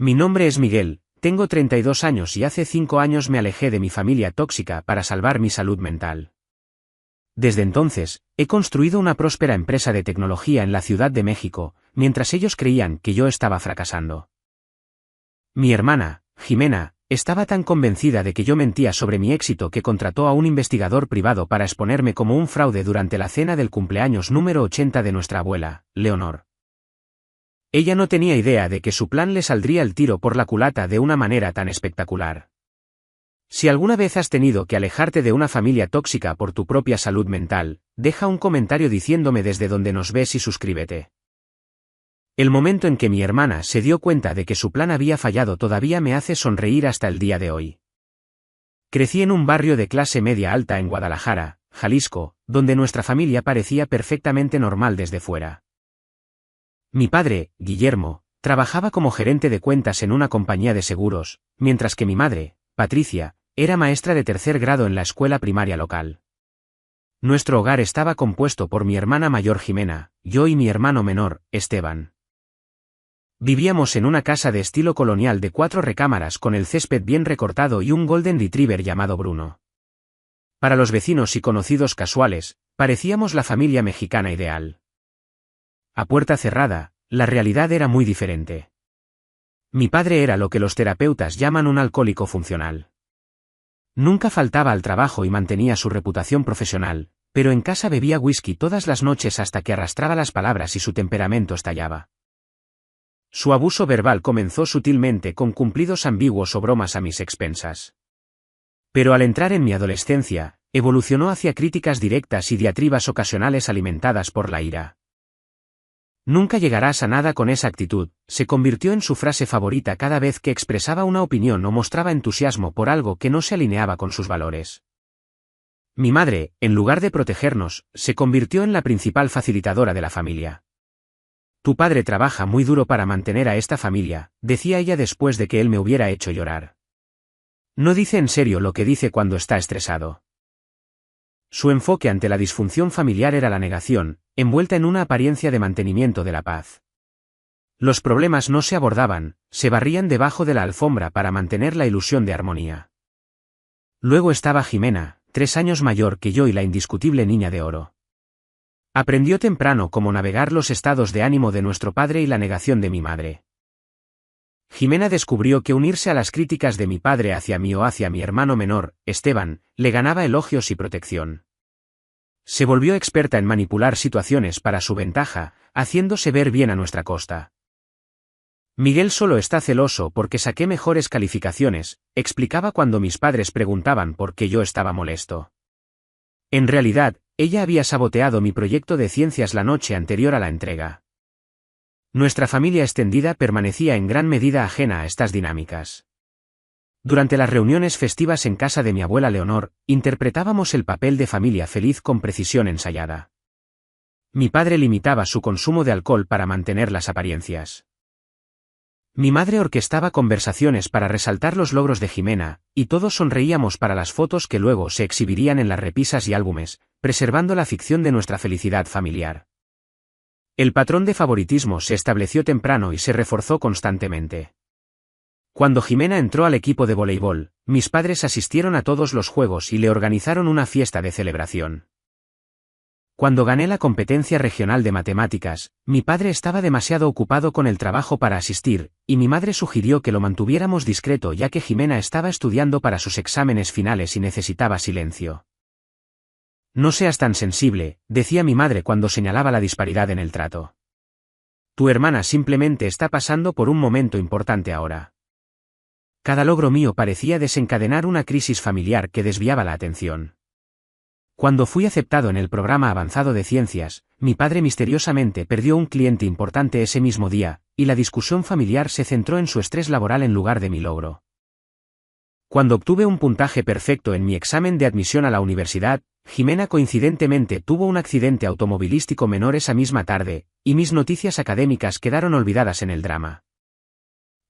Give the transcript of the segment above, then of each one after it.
Mi nombre es Miguel, tengo 32 años y hace 5 años me alejé de mi familia tóxica para salvar mi salud mental. Desde entonces, he construido una próspera empresa de tecnología en la Ciudad de México, mientras ellos creían que yo estaba fracasando. Mi hermana, Jimena, estaba tan convencida de que yo mentía sobre mi éxito que contrató a un investigador privado para exponerme como un fraude durante la cena del cumpleaños número 80 de nuestra abuela, Leonor. Ella no tenía idea de que su plan le saldría el tiro por la culata de una manera tan espectacular. Si alguna vez has tenido que alejarte de una familia tóxica por tu propia salud mental, deja un comentario diciéndome desde donde nos ves y suscríbete. El momento en que mi hermana se dio cuenta de que su plan había fallado todavía me hace sonreír hasta el día de hoy. Crecí en un barrio de clase media alta en Guadalajara, Jalisco, donde nuestra familia parecía perfectamente normal desde fuera. Mi padre, Guillermo, trabajaba como gerente de cuentas en una compañía de seguros, mientras que mi madre, Patricia, era maestra de 3er grado en la escuela primaria local. Nuestro hogar estaba compuesto por mi hermana mayor Jimena, yo y mi hermano menor, Esteban. Vivíamos en una casa de estilo colonial de 4 recámaras con el césped bien recortado y un golden retriever llamado Bruno. Para los vecinos y conocidos casuales, parecíamos la familia mexicana ideal. A puerta cerrada, la realidad era muy diferente. Mi padre era lo que los terapeutas llaman un alcohólico funcional. Nunca faltaba al trabajo y mantenía su reputación profesional, pero en casa bebía whisky todas las noches hasta que arrastraba las palabras y su temperamento estallaba. Su abuso verbal comenzó sutilmente con cumplidos ambiguos o bromas a mis expensas. Pero al entrar en mi adolescencia, evolucionó hacia críticas directas y diatribas ocasionales alimentadas por la ira. Nunca llegarás a nada con esa actitud, se convirtió en su frase favorita cada vez que expresaba una opinión o mostraba entusiasmo por algo que no se alineaba con sus valores. Mi madre, en lugar de protegernos, se convirtió en la principal facilitadora de la familia. Tu padre trabaja muy duro para mantener a esta familia, decía ella después de que él me hubiera hecho llorar. No dice en serio lo que dice cuando está estresado. Su enfoque ante la disfunción familiar era la negación, envuelta en una apariencia de mantenimiento de la paz. Los problemas no se abordaban, se barrían debajo de la alfombra para mantener la ilusión de armonía. Luego estaba Jimena, 3 años mayor que yo y la indiscutible niña de oro. Aprendió temprano cómo navegar los estados de ánimo de nuestro padre y la negación de mi madre. Jimena descubrió que unirse a las críticas de mi padre hacia mí o hacia mi hermano menor, Esteban, le ganaba elogios y protección. Se volvió experta en manipular situaciones para su ventaja, haciéndose ver bien a nuestra costa. Miguel solo está celoso porque saqué mejores calificaciones, explicaba cuando mis padres preguntaban por qué yo estaba molesto. En realidad, ella había saboteado mi proyecto de ciencias la noche anterior a la entrega. Nuestra familia extendida permanecía en gran medida ajena a estas dinámicas. Durante las reuniones festivas en casa de mi abuela Leonor, interpretábamos el papel de familia feliz con precisión ensayada. Mi padre limitaba su consumo de alcohol para mantener las apariencias. Mi madre orquestaba conversaciones para resaltar los logros de Jimena, y todos sonreíamos para las fotos que luego se exhibirían en las repisas y álbumes, preservando la ficción de nuestra felicidad familiar. El patrón de favoritismo se estableció temprano y se reforzó constantemente. Cuando Jimena entró al equipo de voleibol, mis padres asistieron a todos los juegos y le organizaron una fiesta de celebración. Cuando gané la competencia regional de matemáticas, mi padre estaba demasiado ocupado con el trabajo para asistir, y mi madre sugirió que lo mantuviéramos discreto ya que Jimena estaba estudiando para sus exámenes finales y necesitaba silencio. No seas tan sensible, decía mi madre cuando señalaba la disparidad en el trato. Tu hermana simplemente está pasando por un momento importante ahora. Cada logro mío parecía desencadenar una crisis familiar que desviaba la atención. Cuando fui aceptado en el programa avanzado de ciencias, mi padre misteriosamente perdió un cliente importante ese mismo día, y la discusión familiar se centró en su estrés laboral en lugar de mi logro. Cuando obtuve un puntaje perfecto en mi examen de admisión a la universidad, Jimena coincidentemente tuvo un accidente automovilístico menor esa misma tarde, y mis noticias académicas quedaron olvidadas en el drama.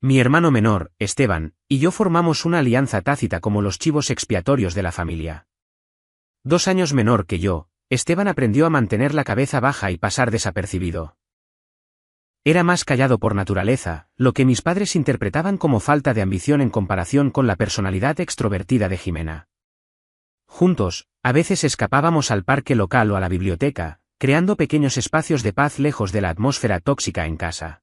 Mi hermano menor, Esteban, y yo formamos una alianza tácita como los chivos expiatorios de la familia. 2 años menor que yo, Esteban aprendió a mantener la cabeza baja y pasar desapercibido. Era más callado por naturaleza, lo que mis padres interpretaban como falta de ambición en comparación con la personalidad extrovertida de Jimena. Juntos, a veces escapábamos al parque local o a la biblioteca, creando pequeños espacios de paz lejos de la atmósfera tóxica en casa.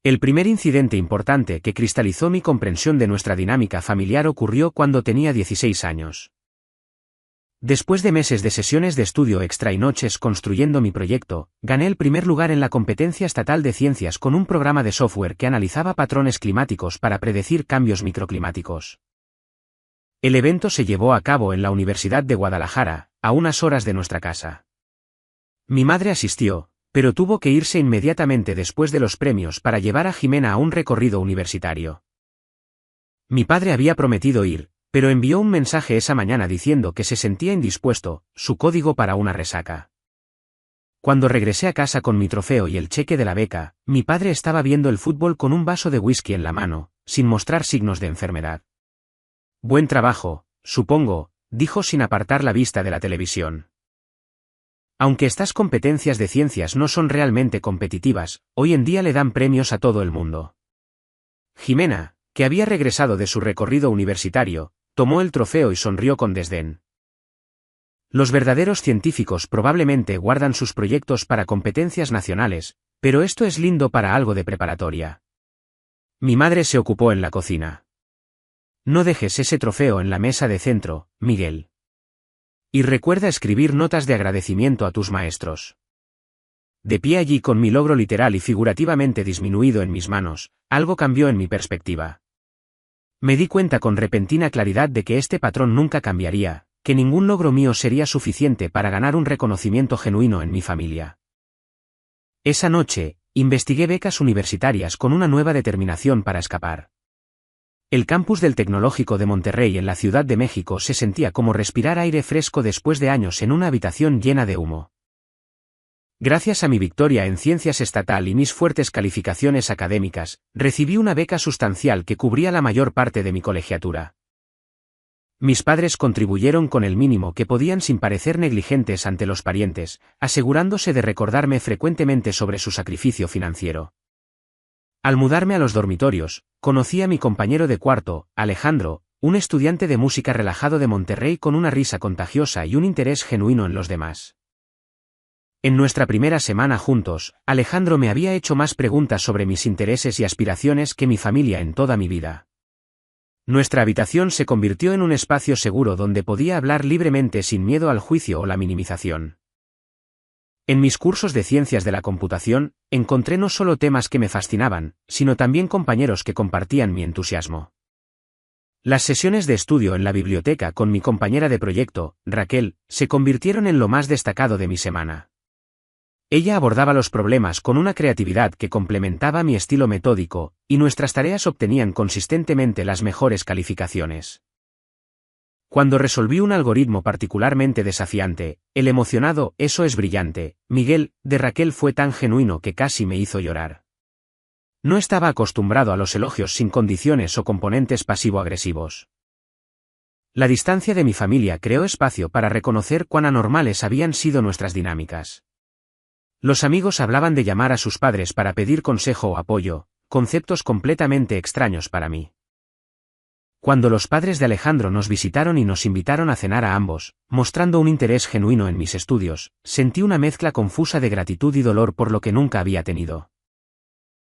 El primer incidente importante que cristalizó mi comprensión de nuestra dinámica familiar ocurrió cuando tenía 16 años. Después de meses de sesiones de estudio extra y noches construyendo mi proyecto, gané el primer lugar en la competencia estatal de ciencias con un programa de software que analizaba patrones climáticos para predecir cambios microclimáticos. El evento se llevó a cabo en la Universidad de Guadalajara, a unas horas de nuestra casa. Mi madre asistió, pero tuvo que irse inmediatamente después de los premios para llevar a Jimena a un recorrido universitario. Mi padre había prometido ir, pero envió un mensaje esa mañana diciendo que se sentía indispuesto, su código para una resaca. Cuando regresé a casa con mi trofeo y el cheque de la beca, mi padre estaba viendo el fútbol con un vaso de whisky en la mano, sin mostrar signos de enfermedad. Buen trabajo, supongo, dijo sin apartar la vista de la televisión. Aunque estas competencias de ciencias no son realmente competitivas, hoy en día le dan premios a todo el mundo. Jimena, que había regresado de su recorrido universitario, tomó el trofeo y sonrió con desdén. Los verdaderos científicos probablemente guardan sus proyectos para competencias nacionales, pero esto es lindo para algo de preparatoria. Mi madre se ocupó en la cocina. No dejes ese trofeo en la mesa de centro, Miguel. Y recuerda escribir notas de agradecimiento a tus maestros. De pie allí con mi logro literal y figurativamente disminuido en mis manos, algo cambió en mi perspectiva. Me di cuenta con repentina claridad de que este patrón nunca cambiaría, que ningún logro mío sería suficiente para ganar un reconocimiento genuino en mi familia. Esa noche, investigué becas universitarias con una nueva determinación para escapar. El campus del Tecnológico de Monterrey en la Ciudad de México se sentía como respirar aire fresco después de años en una habitación llena de humo. Gracias a mi victoria en ciencias estatal y mis fuertes calificaciones académicas, recibí una beca sustancial que cubría la mayor parte de mi colegiatura. Mis padres contribuyeron con el mínimo que podían sin parecer negligentes ante los parientes, asegurándose de recordarme frecuentemente sobre su sacrificio financiero. Al mudarme a los dormitorios, conocí a mi compañero de cuarto, Alejandro, un estudiante de música relajado de Monterrey con una risa contagiosa y un interés genuino en los demás. En nuestra primera semana juntos, Alejandro me había hecho más preguntas sobre mis intereses y aspiraciones que mi familia en toda mi vida. Nuestra habitación se convirtió en un espacio seguro donde podía hablar libremente sin miedo al juicio o la minimización. En mis cursos de ciencias de la computación, encontré no solo temas que me fascinaban, sino también compañeros que compartían mi entusiasmo. Las sesiones de estudio en la biblioteca con mi compañera de proyecto, Raquel, se convirtieron en lo más destacado de mi semana. Ella abordaba los problemas con una creatividad que complementaba mi estilo metódico, y nuestras tareas obtenían consistentemente las mejores calificaciones. Cuando resolví un algoritmo particularmente desafiante, el emocionado "eso es brillante, Miguel", de Raquel fue tan genuino que casi me hizo llorar. No estaba acostumbrado a los elogios sin condiciones o componentes pasivo-agresivos. La distancia de mi familia creó espacio para reconocer cuán anormales habían sido nuestras dinámicas. Los amigos hablaban de llamar a sus padres para pedir consejo o apoyo, conceptos completamente extraños para mí. Cuando los padres de Alejandro nos visitaron y nos invitaron a cenar a ambos, mostrando un interés genuino en mis estudios, sentí una mezcla confusa de gratitud y dolor por lo que nunca había tenido.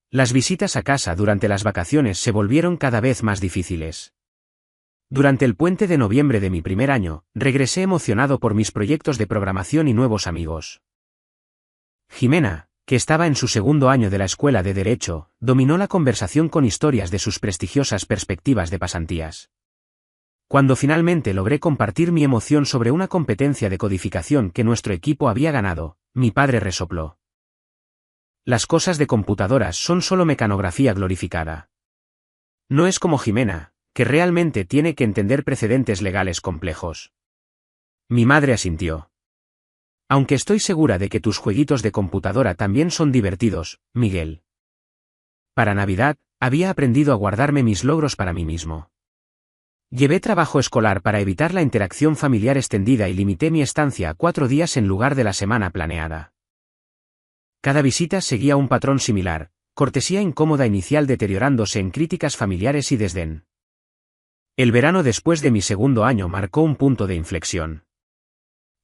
Las visitas a casa durante las vacaciones se volvieron cada vez más difíciles. Durante el puente de noviembre de mi primer año, regresé emocionado por mis proyectos de programación y nuevos amigos. Jimena, que estaba en su segundo año de la escuela de Derecho, dominó la conversación con historias de sus prestigiosas perspectivas de pasantías. Cuando finalmente logré compartir mi emoción sobre una competencia de codificación que nuestro equipo había ganado, mi padre resopló. Las cosas de computadoras son solo mecanografía glorificada. No es como Jimena, que realmente tiene que entender precedentes legales complejos. Mi madre asintió. Aunque estoy segura de que tus jueguitos de computadora también son divertidos, Miguel. Para Navidad, había aprendido a guardarme mis logros para mí mismo. Llevé trabajo escolar para evitar la interacción familiar extendida y limité mi estancia a 4 días en lugar de la semana planeada. Cada visita seguía un patrón similar, cortesía incómoda inicial deteriorándose en críticas familiares y desdén. El verano después de mi segundo año marcó un punto de inflexión.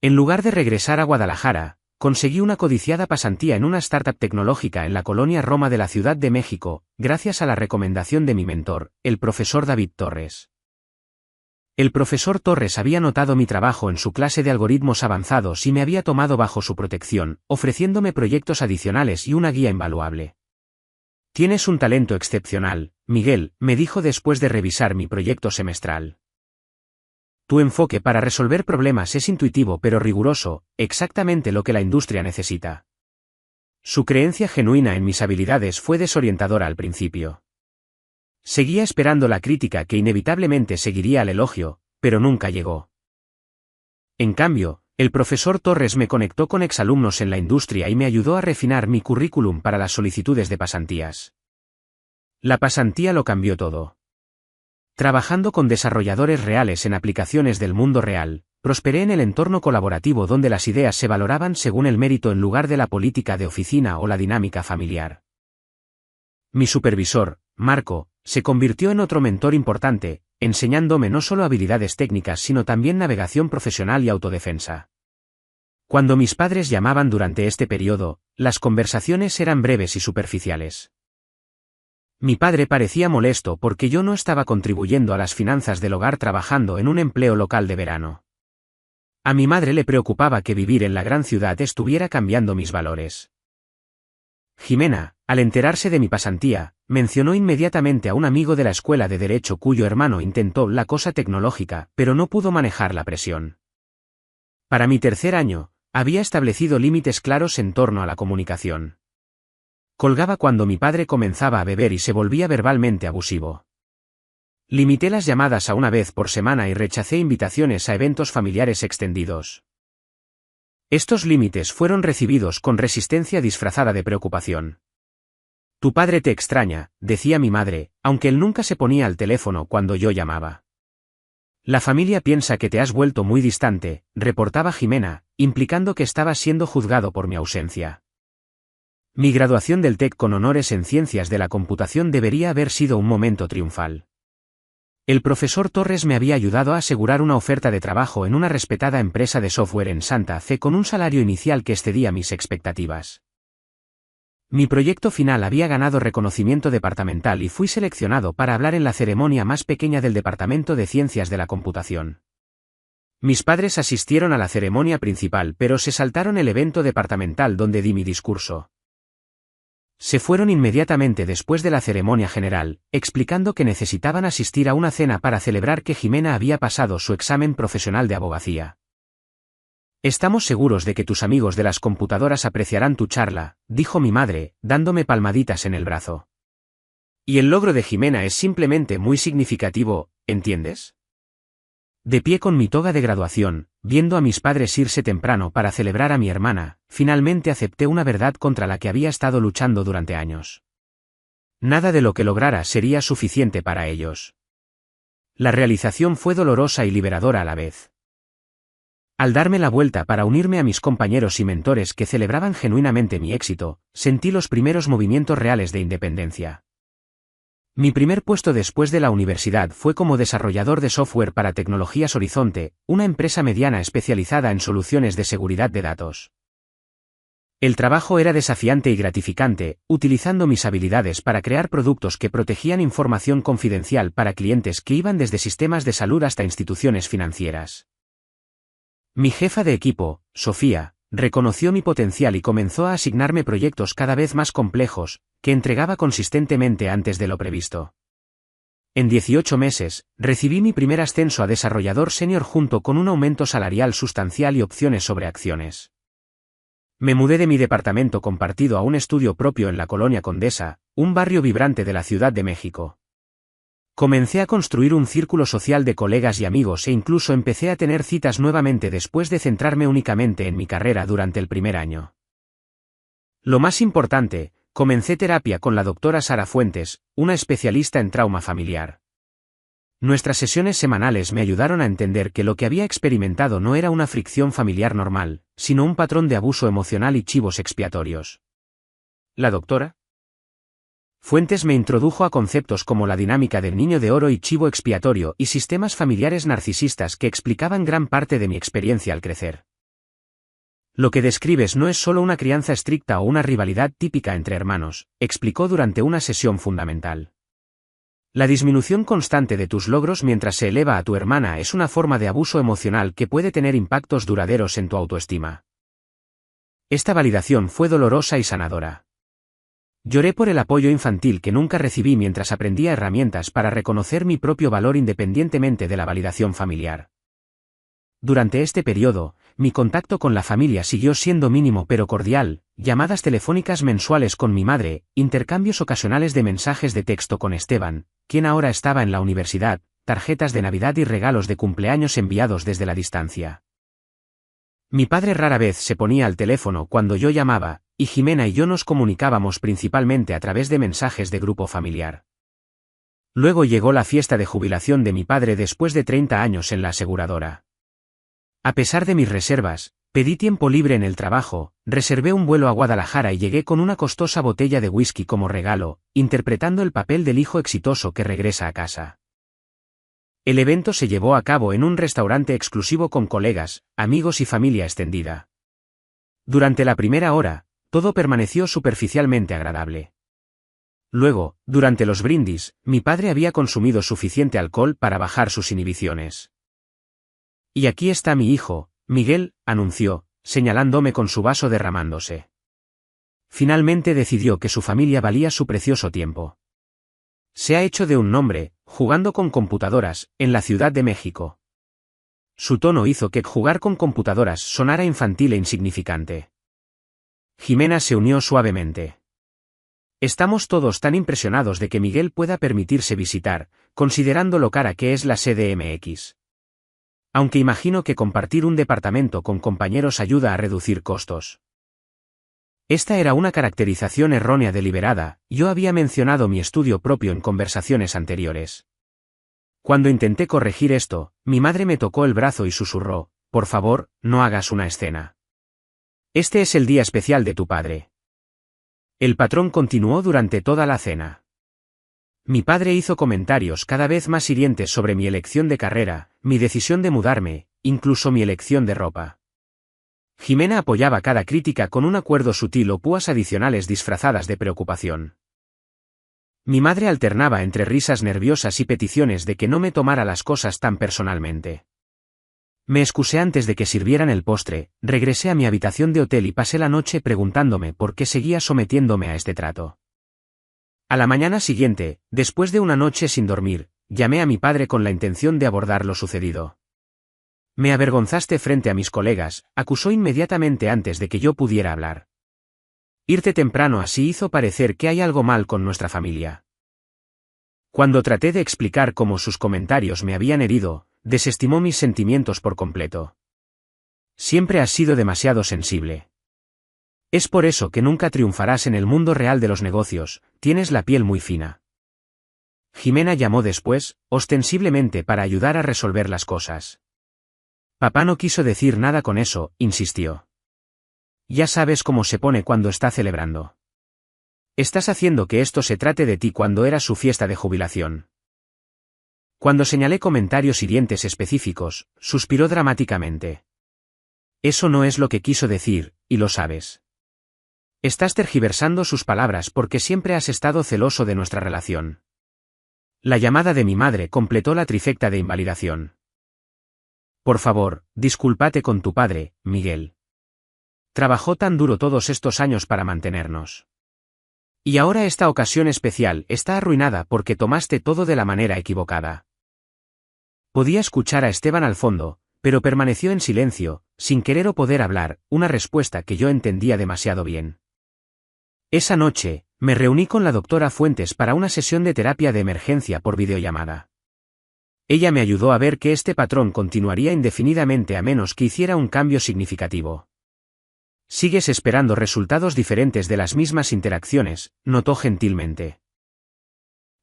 En lugar de regresar a Guadalajara, conseguí una codiciada pasantía en una startup tecnológica en la colonia Roma de la Ciudad de México, gracias a la recomendación de mi mentor, el profesor David Torres. El profesor Torres había notado mi trabajo en su clase de algoritmos avanzados y me había tomado bajo su protección, ofreciéndome proyectos adicionales y una guía invaluable. «Tienes un talento excepcional, Miguel», me dijo después de revisar mi proyecto semestral. «Tu enfoque para resolver problemas es intuitivo pero riguroso, exactamente lo que la industria necesita». Su creencia genuina en mis habilidades fue desorientadora al principio. Seguía esperando la crítica que inevitablemente seguiría al elogio, pero nunca llegó. En cambio, el profesor Torres me conectó con exalumnos en la industria y me ayudó a refinar mi currículum para las solicitudes de pasantías. La pasantía lo cambió todo. Trabajando con desarrolladores reales en aplicaciones del mundo real, prosperé en el entorno colaborativo donde las ideas se valoraban según el mérito en lugar de la política de oficina o la dinámica familiar. Mi supervisor, Marco, se convirtió en otro mentor importante, enseñándome no solo habilidades técnicas sino también navegación profesional y autodefensa. Cuando mis padres llamaban durante este periodo, las conversaciones eran breves y superficiales. Mi padre parecía molesto porque yo no estaba contribuyendo a las finanzas del hogar trabajando en un empleo local de verano. A mi madre le preocupaba que vivir en la gran ciudad estuviera cambiando mis valores. Jimena, al enterarse de mi pasantía, mencionó inmediatamente a un amigo de la escuela de Derecho cuyo hermano intentó la cosa tecnológica, pero no pudo manejar la presión. Para mi tercer año, había establecido límites claros en torno a la comunicación. Colgaba cuando mi padre comenzaba a beber y se volvía verbalmente abusivo. Limité las llamadas a una vez por semana y rechacé invitaciones a eventos familiares extendidos. Estos límites fueron recibidos con resistencia disfrazada de preocupación. «Tu padre te extraña», decía mi madre, aunque él nunca se ponía al teléfono cuando yo llamaba. «La familia piensa que te has vuelto muy distante», reportaba Jimena, implicando que estaba siendo juzgado por mi ausencia. Mi graduación del TEC con honores en Ciencias de la Computación debería haber sido un momento triunfal. El profesor Torres me había ayudado a asegurar una oferta de trabajo en una respetada empresa de software en Santa Fe con un salario inicial que excedía mis expectativas. Mi proyecto final había ganado reconocimiento departamental y fui seleccionado para hablar en la ceremonia más pequeña del Departamento de Ciencias de la Computación. Mis padres asistieron a la ceremonia principal pero se saltaron el evento departamental donde di mi discurso. Se fueron inmediatamente después de la ceremonia general, explicando que necesitaban asistir a una cena para celebrar que Jimena había pasado su examen profesional de abogacía. «Estamos seguros de que tus amigos de las computadoras apreciarán tu charla», dijo mi madre, dándome palmaditas en el brazo. «Y el logro de Jimena es simplemente muy significativo, ¿entiendes?». De pie con mi toga de graduación, viendo a mis padres irse temprano para celebrar a mi hermana, finalmente acepté una verdad contra la que había estado luchando durante años. Nada de lo que lograra sería suficiente para ellos. La realización fue dolorosa y liberadora a la vez. Al darme la vuelta para unirme a mis compañeros y mentores que celebraban genuinamente mi éxito, sentí los primeros movimientos reales de independencia. Mi primer puesto después de la universidad fue como desarrollador de software para Tecnologías Horizonte, una empresa mediana especializada en soluciones de seguridad de datos. El trabajo era desafiante y gratificante, utilizando mis habilidades para crear productos que protegían información confidencial para clientes que iban desde sistemas de salud hasta instituciones financieras. Mi jefa de equipo, Sofía, reconoció mi potencial y comenzó a asignarme proyectos cada vez más complejos, que entregaba consistentemente antes de lo previsto. En 18 meses, recibí mi primer ascenso a desarrollador senior junto con un aumento salarial sustancial y opciones sobre acciones. Me mudé de mi departamento compartido a un estudio propio en la Colonia Condesa, un barrio vibrante de la Ciudad de México. Comencé a construir un círculo social de colegas y amigos e incluso empecé a tener citas nuevamente después de centrarme únicamente en mi carrera durante el primer año. Lo más importante, comencé terapia con la doctora Sara Fuentes, una especialista en trauma familiar. Nuestras sesiones semanales me ayudaron a entender que lo que había experimentado no era una fricción familiar normal, sino un patrón de abuso emocional y chivos expiatorios. la doctora? Fuentes me introdujo a conceptos como la dinámica del niño de oro y chivo expiatorio y sistemas familiares narcisistas que explicaban gran parte de mi experiencia al crecer. Lo que describes no es solo una crianza estricta o una rivalidad típica entre hermanos, explicó durante una sesión fundamental. La disminución constante de tus logros mientras se eleva a tu hermana es una forma de abuso emocional que puede tener impactos duraderos en tu autoestima. Esta validación fue dolorosa y sanadora. Lloré por el apoyo infantil que nunca recibí mientras aprendía herramientas para reconocer mi propio valor independientemente de la validación familiar. Durante este periodo, mi contacto con la familia siguió siendo mínimo pero cordial, llamadas telefónicas mensuales con mi madre, intercambios ocasionales de mensajes de texto con Esteban, quien ahora estaba en la universidad, tarjetas de Navidad y regalos de cumpleaños enviados desde la distancia. Mi padre rara vez se ponía al teléfono cuando yo llamaba, y Jimena y yo nos comunicábamos principalmente a través de mensajes de grupo familiar. Luego llegó la fiesta de jubilación de mi padre después de 30 años en la aseguradora. A pesar de mis reservas, pedí tiempo libre en el trabajo, reservé un vuelo a Guadalajara y llegué con una costosa botella de whisky como regalo, interpretando el papel del hijo exitoso que regresa a casa. El evento se llevó a cabo en un restaurante exclusivo con colegas, amigos y familia extendida. Durante la primera hora, todo permaneció superficialmente agradable. Luego, durante los brindis, mi padre había consumido suficiente alcohol para bajar sus inhibiciones. Y aquí está mi hijo, Miguel, anunció, señalándome con su vaso derramándose. Finalmente decidió que su familia valía su precioso tiempo. Se ha hecho de un nombre, jugando con computadoras, en la Ciudad de México. Su tono hizo que jugar con computadoras sonara infantil e insignificante. Jimena se unió suavemente. Estamos todos tan impresionados de que Miguel pueda permitirse visitar, considerando lo cara que es la CDMX. Aunque imagino que compartir un departamento con compañeros ayuda a reducir costos. Esta era una caracterización errónea deliberada, yo había mencionado mi estudio propio en conversaciones anteriores. Cuando intenté corregir esto, mi madre me tocó el brazo y susurró, por favor, no hagas una escena. Este es el día especial de tu padre. El patrón continuó durante toda la cena. Mi padre hizo comentarios cada vez más hirientes sobre mi elección de carrera, mi decisión de mudarme, incluso mi elección de ropa. Jimena apoyaba cada crítica con un acuerdo sutil o púas adicionales disfrazadas de preocupación. Mi madre alternaba entre risas nerviosas y peticiones de que no me tomara las cosas tan personalmente. Me excusé antes de que sirvieran el postre, regresé a mi habitación de hotel y pasé la noche preguntándome por qué seguía sometiéndome a este trato. A la mañana siguiente, después de una noche sin dormir, llamé a mi padre con la intención de abordar lo sucedido. Me avergonzaste frente a mis colegas, acusó inmediatamente antes de que yo pudiera hablar. Irte temprano así hizo parecer que hay algo mal con nuestra familia. Cuando traté de explicar cómo sus comentarios me habían herido, desestimó mis sentimientos por completo. Siempre has sido demasiado sensible. Es por eso que nunca triunfarás en el mundo real de los negocios, tienes la piel muy fina. Jimena llamó después, ostensiblemente para ayudar a resolver las cosas. Papá no quiso decir nada con eso, insistió. Ya sabes cómo se pone cuando está celebrando. Estás haciendo que esto se trate de ti cuando era su fiesta de jubilación. Cuando señalé comentarios hirientes específicos, suspiró dramáticamente. Eso no es lo que quiso decir, y lo sabes. Estás tergiversando sus palabras porque siempre has estado celoso de nuestra relación. La llamada de mi madre completó la trifecta de invalidación. Por favor, discúlpate con tu padre, Miguel. Trabajó tan duro todos estos años para mantenernos. Y ahora esta ocasión especial está arruinada porque tomaste todo de la manera equivocada. Podía escuchar a Esteban al fondo, pero permaneció en silencio, sin querer o poder hablar, una respuesta que yo entendía demasiado bien. Esa noche, me reuní con la doctora Fuentes para una sesión de terapia de emergencia por videollamada. Ella me ayudó a ver que este patrón continuaría indefinidamente a menos que hiciera un cambio significativo. Sigues esperando resultados diferentes de las mismas interacciones, notó gentilmente.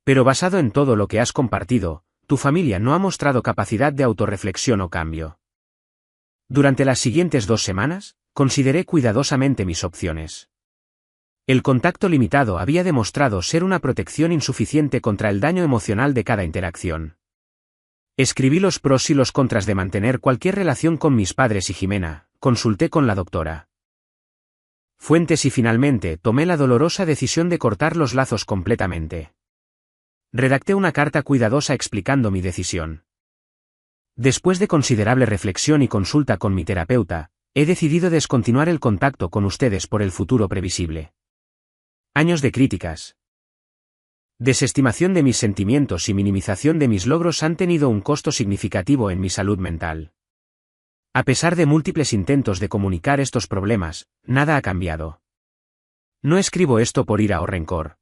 Pero basado en todo lo que has compartido, tu familia no ha mostrado capacidad de autorreflexión o cambio. Durante las siguientes 2 semanas, consideré cuidadosamente mis opciones. El contacto limitado había demostrado ser una protección insuficiente contra el daño emocional de cada interacción. Escribí los pros y los contras de mantener cualquier relación con mis padres y Jimena, consulté con la doctora Fuentes y finalmente tomé la dolorosa decisión de cortar los lazos completamente. Redacté una carta cuidadosa explicando mi decisión. Después de considerable reflexión y consulta con mi terapeuta, he decidido descontinuar el contacto con ustedes por el futuro previsible. Años de críticas, desestimación de mis sentimientos y minimización de mis logros han tenido un costo significativo en mi salud mental. A pesar de múltiples intentos de comunicar estos problemas, nada ha cambiado. No escribo esto por ira o rencor,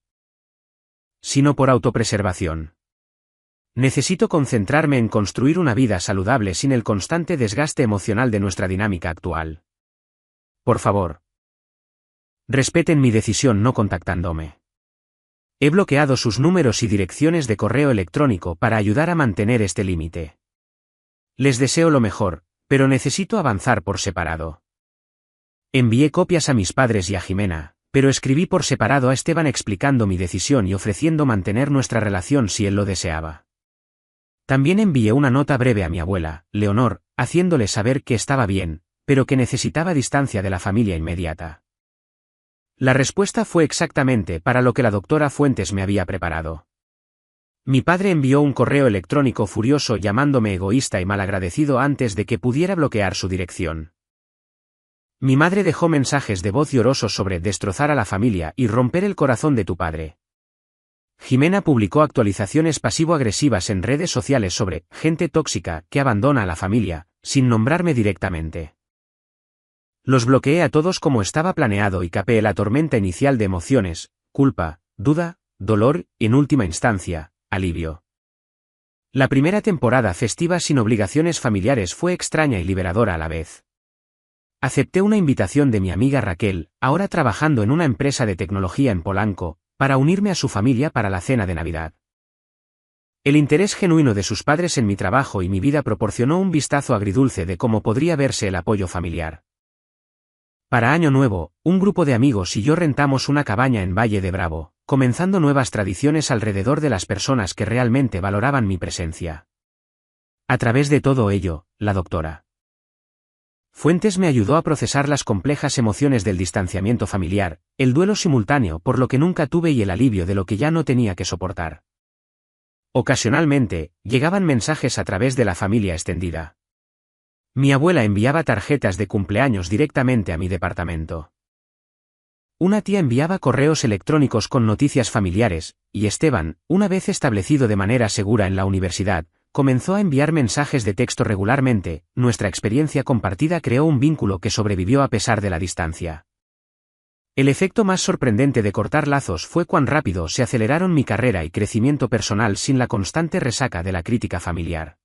sino por autopreservación. Necesito concentrarme en construir una vida saludable sin el constante desgaste emocional de nuestra dinámica actual. Por favor, respeten mi decisión no contactándome. He bloqueado sus números y direcciones de correo electrónico para ayudar a mantener este límite. Les deseo lo mejor, pero necesito avanzar por separado. Envié copias a mis padres y a Jimena, pero escribí por separado a Esteban explicando mi decisión y ofreciendo mantener nuestra relación si él lo deseaba. También envié una nota breve a mi abuela, Leonor, haciéndole saber que estaba bien, pero que necesitaba distancia de la familia inmediata. La respuesta fue exactamente para lo que la doctora Fuentes me había preparado. Mi padre envió un correo electrónico furioso llamándome egoísta y malagradecido antes de que pudiera bloquear su dirección. Mi madre dejó mensajes de voz llorosos sobre destrozar a la familia y romper el corazón de tu padre. Jimena publicó actualizaciones pasivo-agresivas en redes sociales sobre gente tóxica que abandona a la familia, sin nombrarme directamente. Los bloqueé a todos como estaba planeado y capé la tormenta inicial de emociones, culpa, duda, dolor y, en última instancia, alivio. La primera temporada festiva sin obligaciones familiares fue extraña y liberadora a la vez. Acepté una invitación de mi amiga Raquel, ahora trabajando en una empresa de tecnología en Polanco, para unirme a su familia para la cena de Navidad. El interés genuino de sus padres en mi trabajo y mi vida proporcionó un vistazo agridulce de cómo podría verse el apoyo familiar. Para Año Nuevo, un grupo de amigos y yo rentamos una cabaña en Valle de Bravo, comenzando nuevas tradiciones alrededor de las personas que realmente valoraban mi presencia. A través de todo ello, la doctora Fuentes me ayudó a procesar las complejas emociones del distanciamiento familiar, el duelo simultáneo por lo que nunca tuve y el alivio de lo que ya no tenía que soportar. Ocasionalmente, llegaban mensajes a través de la familia extendida. Mi abuela enviaba tarjetas de cumpleaños directamente a mi departamento. Una tía enviaba correos electrónicos con noticias familiares, y Esteban, una vez establecido de manera segura en la universidad, comenzó a enviar mensajes de texto regularmente. Nuestra experiencia compartida creó un vínculo que sobrevivió a pesar de la distancia. El efecto más sorprendente de cortar lazos fue cuán rápido se aceleraron mi carrera y crecimiento personal sin la constante resaca de la crítica familiar.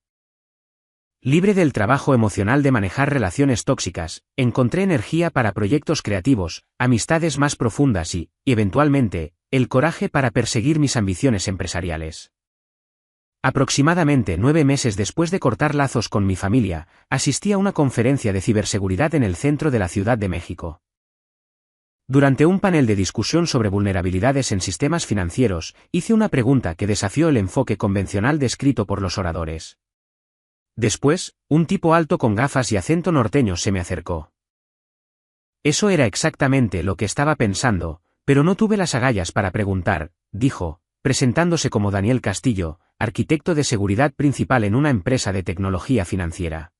Libre del trabajo emocional de manejar relaciones tóxicas, encontré energía para proyectos creativos, amistades más profundas y, eventualmente, el coraje para perseguir mis ambiciones empresariales. Aproximadamente 9 meses después de cortar lazos con mi familia, asistí a una conferencia de ciberseguridad en el centro de la Ciudad de México. Durante un panel de discusión sobre vulnerabilidades en sistemas financieros, hice una pregunta que desafió el enfoque convencional descrito por los oradores. Después, un tipo alto con gafas y acento norteño se me acercó. Eso era exactamente lo que estaba pensando, pero no tuve las agallas para preguntar, dijo, presentándose como Daniel Castillo, arquitecto de seguridad principal en una empresa de tecnología financiera.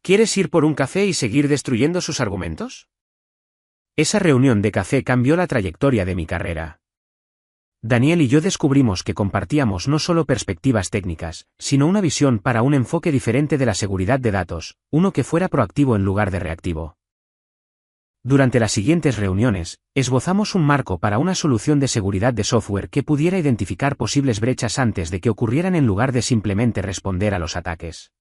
¿Quieres ir por un café y seguir destruyendo sus argumentos? Esa reunión de café cambió la trayectoria de mi carrera. Daniel y yo descubrimos que compartíamos no solo perspectivas técnicas, sino una visión para un enfoque diferente de la seguridad de datos, uno que fuera proactivo en lugar de reactivo. Durante las siguientes reuniones, esbozamos un marco para una solución de seguridad de software que pudiera identificar posibles brechas antes de que ocurrieran en lugar de simplemente responder a los ataques.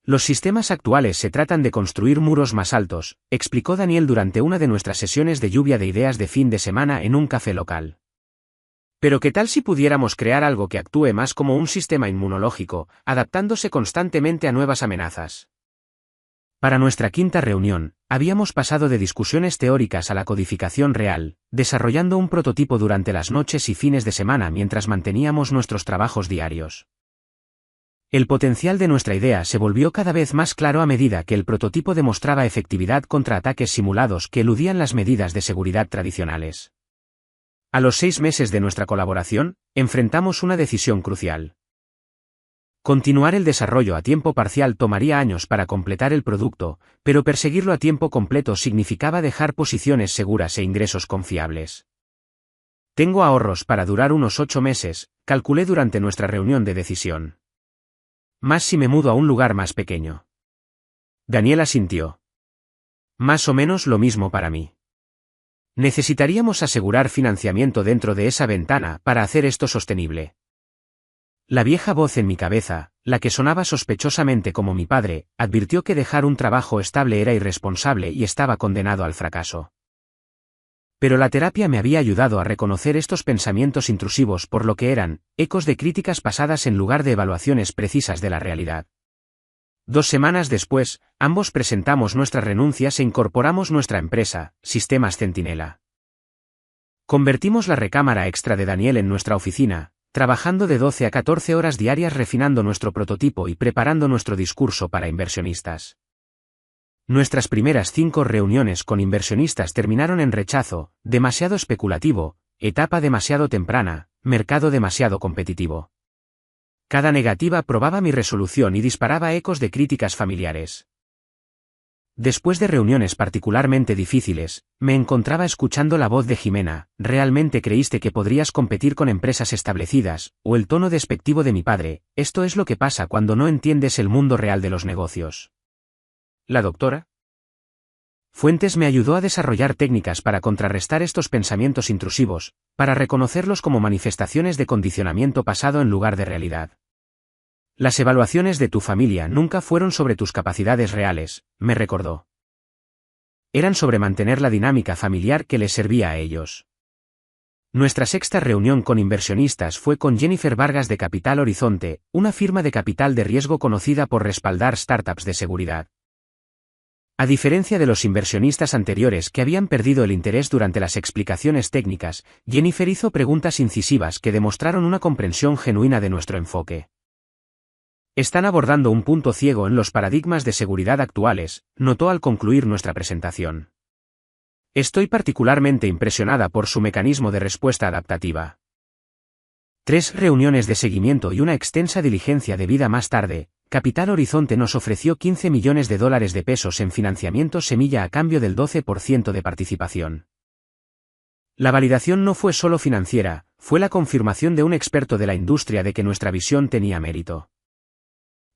Los sistemas actuales se tratan de construir muros más altos, explicó Daniel durante una de nuestras sesiones de lluvia de ideas de fin de semana en un café local. Pero ¿qué tal si pudiéramos crear algo que actúe más como un sistema inmunológico, adaptándose constantemente a nuevas amenazas? Para nuestra quinta reunión, habíamos pasado de discusiones teóricas a la codificación real, desarrollando un prototipo durante las noches y fines de semana mientras manteníamos nuestros trabajos diarios. El potencial de nuestra idea se volvió cada vez más claro a medida que el prototipo demostraba efectividad contra ataques simulados que eludían las medidas de seguridad tradicionales. A los 6 meses de nuestra colaboración, enfrentamos una decisión crucial. Continuar el desarrollo a tiempo parcial tomaría años para completar el producto, pero perseguirlo a tiempo completo significaba dejar posiciones seguras e ingresos confiables. Tengo ahorros para durar unos 8 meses, calculé durante nuestra reunión de decisión. Más si me mudo a un lugar más pequeño. Daniel asintió. Más o menos lo mismo para mí. Necesitaríamos asegurar financiamiento dentro de esa ventana para hacer esto sostenible. La vieja voz en mi cabeza, la que sonaba sospechosamente como mi padre, advirtió que dejar un trabajo estable era irresponsable y estaba condenado al fracaso. Pero la terapia me había ayudado a reconocer estos pensamientos intrusivos por lo que eran, ecos de críticas pasadas en lugar de evaluaciones precisas de la realidad. 2 semanas después, ambos presentamos nuestras renuncias e incorporamos nuestra empresa, Sistemas Centinela. Convertimos la recámara extra de Daniel en nuestra oficina, trabajando de 12 a 14 horas diarias refinando nuestro prototipo y preparando nuestro discurso para inversionistas. Nuestras primeras 5 reuniones con inversionistas terminaron en rechazo, demasiado especulativo, etapa demasiado temprana, mercado demasiado competitivo. Cada negativa probaba mi resolución y disparaba ecos de críticas familiares. Después de reuniones particularmente difíciles, me encontraba escuchando la voz de Jimena: ¿realmente creíste que podrías competir con empresas establecidas? O el tono despectivo de mi padre: esto es lo que pasa cuando no entiendes el mundo real de los negocios. ¿La doctora? Fuentes me ayudó a desarrollar técnicas para contrarrestar estos pensamientos intrusivos, para reconocerlos como manifestaciones de condicionamiento pasado en lugar de realidad. Las evaluaciones de tu familia nunca fueron sobre tus capacidades reales, me recordó. Eran sobre mantener la dinámica familiar que les servía a ellos. Nuestra sexta reunión con inversionistas fue con Jennifer Vargas de Capital Horizonte, una firma de capital de riesgo conocida por respaldar startups de seguridad. A diferencia de los inversionistas anteriores que habían perdido el interés durante las explicaciones técnicas, Jennifer hizo preguntas incisivas que demostraron una comprensión genuina de nuestro enfoque. Están abordando un punto ciego en los paradigmas de seguridad actuales, notó al concluir nuestra presentación. Estoy particularmente impresionada por su mecanismo de respuesta adaptativa. 3 reuniones de seguimiento y una extensa diligencia de vida más tarde, Capital Horizonte nos ofreció $15 millones de pesos en financiamiento semilla a cambio del 12% de participación. La validación no fue solo financiera, fue la confirmación de un experto de la industria de que nuestra visión tenía mérito.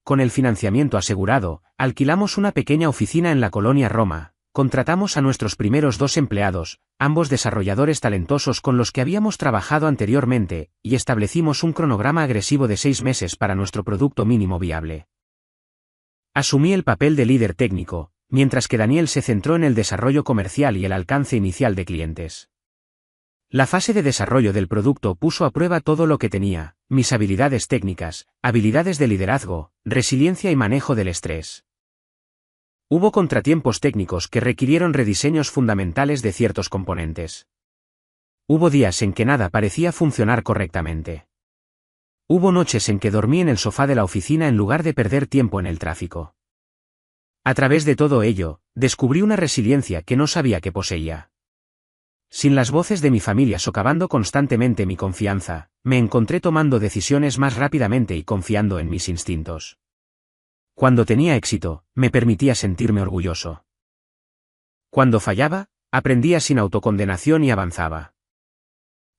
Con el financiamiento asegurado, alquilamos una pequeña oficina en la colonia Roma, contratamos a nuestros primeros 2 empleados, ambos desarrolladores talentosos con los que habíamos trabajado anteriormente, y establecimos un cronograma agresivo de 6 meses para nuestro producto mínimo viable. Asumí el papel de líder técnico, mientras que Daniel se centró en el desarrollo comercial y el alcance inicial de clientes. La fase de desarrollo del producto puso a prueba todo lo que tenía: mis habilidades técnicas, habilidades de liderazgo, resiliencia y manejo del estrés. Hubo contratiempos técnicos que requirieron rediseños fundamentales de ciertos componentes. Hubo días en que nada parecía funcionar correctamente. Hubo noches en que dormí en el sofá de la oficina en lugar de perder tiempo en el tráfico. A través de todo ello, descubrí una resiliencia que no sabía que poseía. Sin las voces de mi familia socavando constantemente mi confianza, me encontré tomando decisiones más rápidamente y confiando en mis instintos. Cuando tenía éxito, me permitía sentirme orgulloso. Cuando fallaba, aprendía sin autocondenación y avanzaba.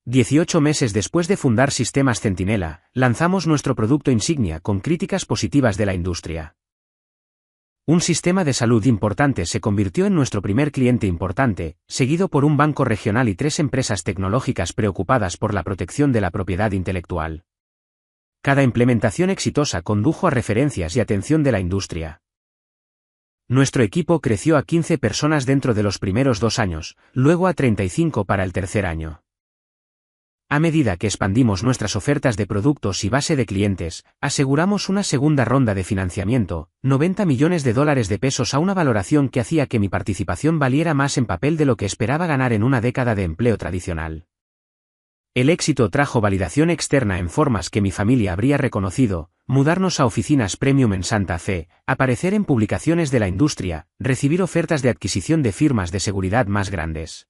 18 meses después de fundar Sistemas Centinela, lanzamos nuestro producto insignia con críticas positivas de la industria. Un sistema de salud importante se convirtió en nuestro primer cliente importante, seguido por un banco regional y 3 empresas tecnológicas preocupadas por la protección de la propiedad intelectual. Cada implementación exitosa condujo a referencias y atención de la industria. Nuestro equipo creció a 15 personas dentro de los primeros 2 años, luego a 35 para el tercer año. A medida que expandimos nuestras ofertas de productos y base de clientes, aseguramos una segunda ronda de financiamiento, $90 millones a una valoración que hacía que mi participación valiera más en papel de lo que esperaba ganar en una década de empleo tradicional. El éxito trajo validación externa en formas que mi familia habría reconocido: mudarnos a oficinas premium en Santa Fe, aparecer en publicaciones de la industria, recibir ofertas de adquisición de firmas de seguridad más grandes.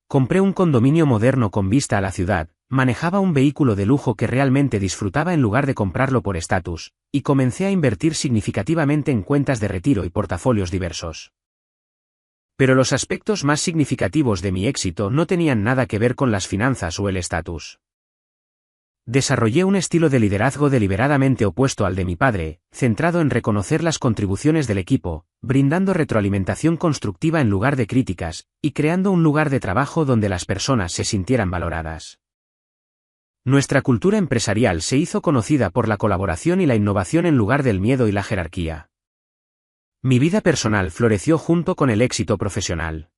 Compré un condominio moderno con vista a la ciudad, manejaba un vehículo de lujo que realmente disfrutaba en lugar de comprarlo por estatus, y comencé a invertir significativamente en cuentas de retiro y portafolios diversos. Pero los aspectos más significativos de mi éxito no tenían nada que ver con las finanzas o el estatus. Desarrollé un estilo de liderazgo deliberadamente opuesto al de mi padre, centrado en reconocer las contribuciones del equipo, brindando retroalimentación constructiva en lugar de críticas, y creando un lugar de trabajo donde las personas se sintieran valoradas. Nuestra cultura empresarial se hizo conocida por la colaboración y la innovación en lugar del miedo y la jerarquía. Mi vida personal floreció junto con el éxito profesional.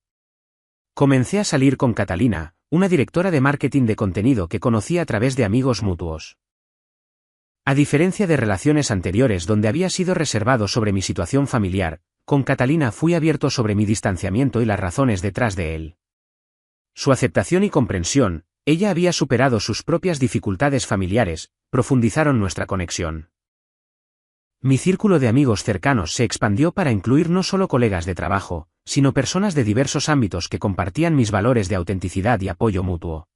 Comencé a salir con Catalina, una directora de marketing de contenido que conocí a través de amigos mutuos. A diferencia de relaciones anteriores donde había sido reservado sobre mi situación familiar, con Catalina fui abierto sobre mi distanciamiento y las razones detrás de él. Su aceptación y comprensión: ella había superado sus propias dificultades familiares, profundizaron nuestra conexión. Mi círculo de amigos cercanos se expandió para incluir no solo colegas de trabajo, sino personas de diversos ámbitos que compartían mis valores de autenticidad y apoyo mutuo.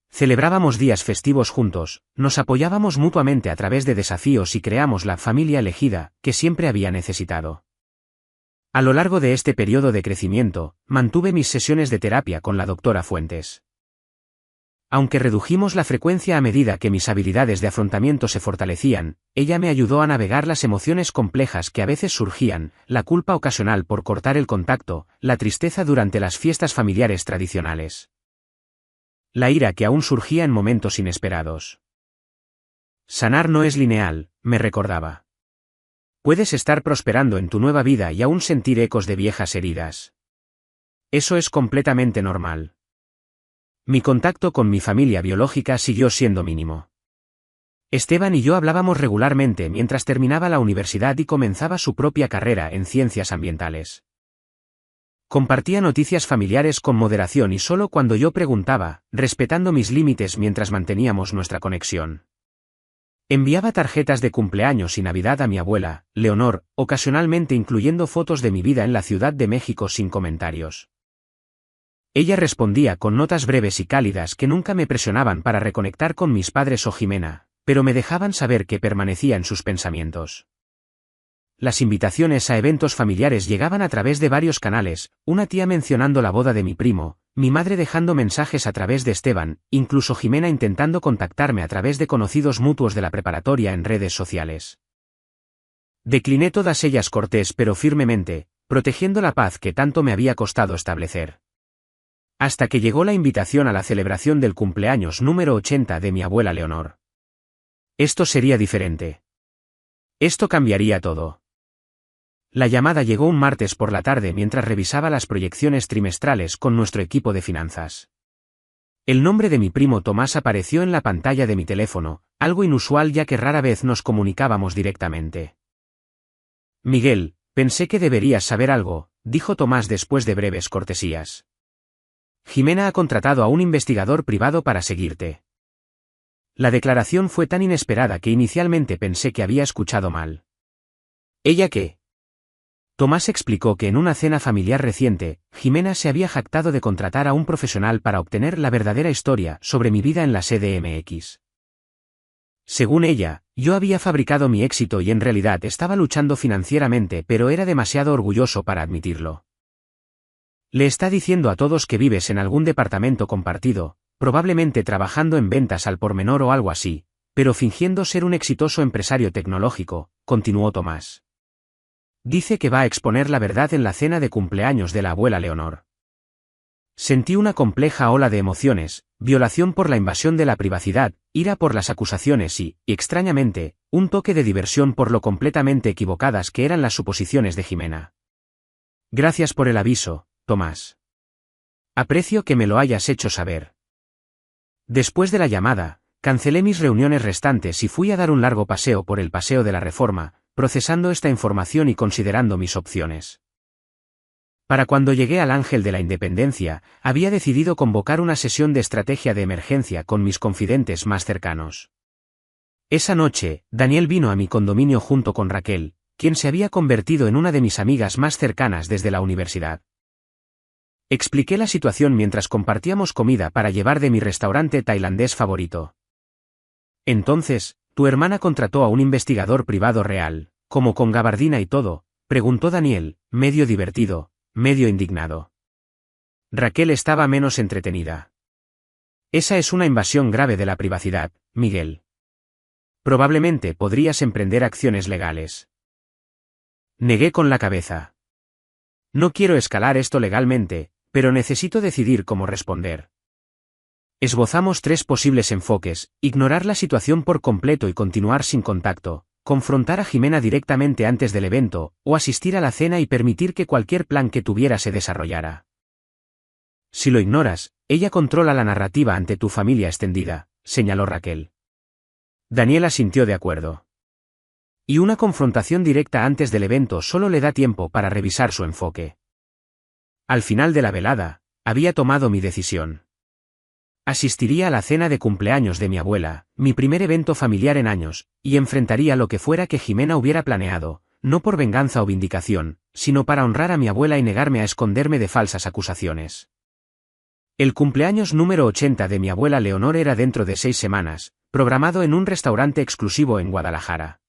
Celebrábamos días festivos juntos, nos apoyábamos mutuamente a través de desafíos y creamos la familia elegida que siempre había necesitado. A lo largo de este periodo de crecimiento, mantuve mis sesiones de terapia con la doctora Fuentes. Aunque redujimos la frecuencia a medida que mis habilidades de afrontamiento se fortalecían, ella me ayudó a navegar las emociones complejas que a veces surgían: la culpa ocasional por cortar el contacto, la tristeza durante las fiestas familiares tradicionales, la ira que aún surgía en momentos inesperados. Sanar no es lineal, me recordaba. Puedes estar prosperando en tu nueva vida y aún sentir ecos de viejas heridas. Eso es completamente normal. Mi contacto con mi familia biológica siguió siendo mínimo. Esteban y yo hablábamos regularmente mientras terminaba la universidad y comenzaba su propia carrera en ciencias ambientales. Compartía noticias familiares con moderación y solo cuando yo preguntaba, respetando mis límites mientras manteníamos nuestra conexión. Enviaba tarjetas de cumpleaños y Navidad a mi abuela, Leonor, ocasionalmente incluyendo fotos de mi vida en la Ciudad de México sin comentarios. Ella respondía con notas breves y cálidas que nunca me presionaban para reconectar con mis padres o Jimena, pero me dejaban saber que permanecía en sus pensamientos. Las invitaciones a eventos familiares llegaban a través de varios canales: una tía mencionando la boda de mi primo, mi madre dejando mensajes a través de Esteban, incluso Jimena intentando contactarme a través de conocidos mutuos de la preparatoria en redes sociales. Decliné todas ellas cortés pero firmemente, protegiendo la paz que tanto me había costado establecer. Hasta que llegó la invitación a la celebración del cumpleaños número 80 de mi abuela Leonor. Esto sería diferente. Esto cambiaría todo. La llamada llegó un martes por la tarde mientras revisaba las proyecciones trimestrales con nuestro equipo de finanzas. El nombre de mi primo Tomás apareció en la pantalla de mi teléfono, algo inusual ya que rara vez nos comunicábamos directamente. Miguel, pensé que deberías saber algo, dijo Tomás después de breves cortesías. Jimena ha contratado a un investigador privado para seguirte. La declaración fue tan inesperada que inicialmente pensé que había escuchado mal. ¿Ella qué? Tomás explicó que en una cena familiar reciente, Jimena se había jactado de contratar a un profesional para obtener la verdadera historia sobre mi vida en la CDMX. Según ella, yo había fabricado mi éxito y en realidad estaba luchando financieramente, pero era demasiado orgulloso para admitirlo. Le está diciendo a todos que vives en algún departamento compartido, probablemente trabajando en ventas al por menor o algo así, pero fingiendo ser un exitoso empresario tecnológico, continuó Tomás. Dice que va a exponer la verdad en la cena de cumpleaños de la abuela Leonor. Sentí una compleja ola de emociones: violación por la invasión de la privacidad, ira por las acusaciones y, extrañamente, un toque de diversión por lo completamente equivocadas que eran las suposiciones de Jimena. Gracias por el aviso, Tomás. Aprecio que me lo hayas hecho saber. Después de la llamada, cancelé mis reuniones restantes y fui a dar un largo paseo por el Paseo de la Reforma, procesando esta información y considerando mis opciones. Para cuando llegué al Ángel de la Independencia, había decidido convocar una sesión de estrategia de emergencia con mis confidentes más cercanos. Esa noche, Daniel vino a mi condominio junto con Raquel, quien se había convertido en una de mis amigas más cercanas desde la universidad. Expliqué la situación mientras compartíamos comida para llevar de mi restaurante tailandés favorito. Entonces, tu hermana contrató a un investigador privado real, como con gabardina y todo, preguntó Daniel, medio divertido, medio indignado. Raquel estaba menos entretenida. Esa es una invasión grave de la privacidad, Miguel. Probablemente podrías emprender acciones legales. Negué con la cabeza. No quiero escalar esto legalmente, pero necesito decidir cómo responder. Esbozamos 3 posibles enfoques: ignorar la situación por completo y continuar sin contacto, confrontar a Jimena directamente antes del evento, o asistir a la cena y permitir que cualquier plan que tuviera se desarrollara. Si lo ignoras, ella controla la narrativa ante tu familia extendida, señaló Raquel. Daniel asintió de acuerdo. Y una confrontación directa antes del evento solo le da tiempo para revisar su enfoque. Al final de la velada, había tomado mi decisión. Asistiría a la cena de cumpleaños de mi abuela, mi primer evento familiar en años, y enfrentaría lo que fuera que Jimena hubiera planeado, no por venganza o vindicación, sino para honrar a mi abuela y negarme a esconderme de falsas acusaciones. El cumpleaños número 80 de mi abuela Leonor era dentro de 6 semanas, programado en un restaurante exclusivo en Guadalajara.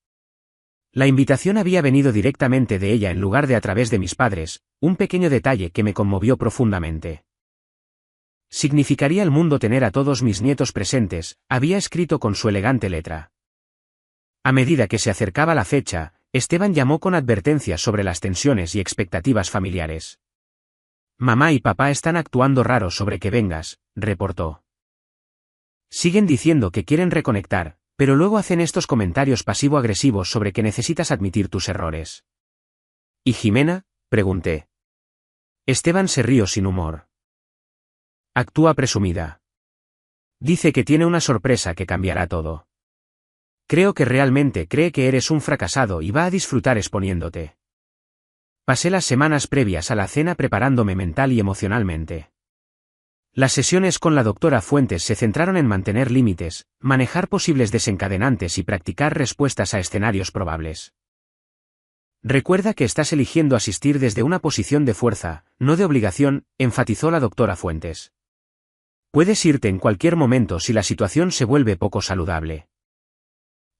La invitación había venido directamente de ella en lugar de a través de mis padres, un pequeño detalle que me conmovió profundamente. Significaría al mundo tener a todos mis nietos presentes, había escrito con su elegante letra. A medida que se acercaba la fecha, Esteban llamó con advertencias sobre las tensiones y expectativas familiares. Mamá y papá están actuando raro sobre que vengas, reportó. Siguen diciendo que quieren reconectar, pero luego hacen estos comentarios pasivo-agresivos sobre que necesitas admitir tus errores. ¿Y Jimena?, pregunté. Esteban se rió sin humor. Actúa presumida. Dice que tiene una sorpresa que cambiará todo. Creo que realmente cree que eres un fracasado y va a disfrutar exponiéndote. Pasé las semanas previas a la cena preparándome mental y emocionalmente. Las sesiones con la doctora Fuentes se centraron en mantener límites, manejar posibles desencadenantes y practicar respuestas a escenarios probables. Recuerda que estás eligiendo asistir desde una posición de fuerza, no de obligación, enfatizó la doctora Fuentes. Puedes irte en cualquier momento si la situación se vuelve poco saludable.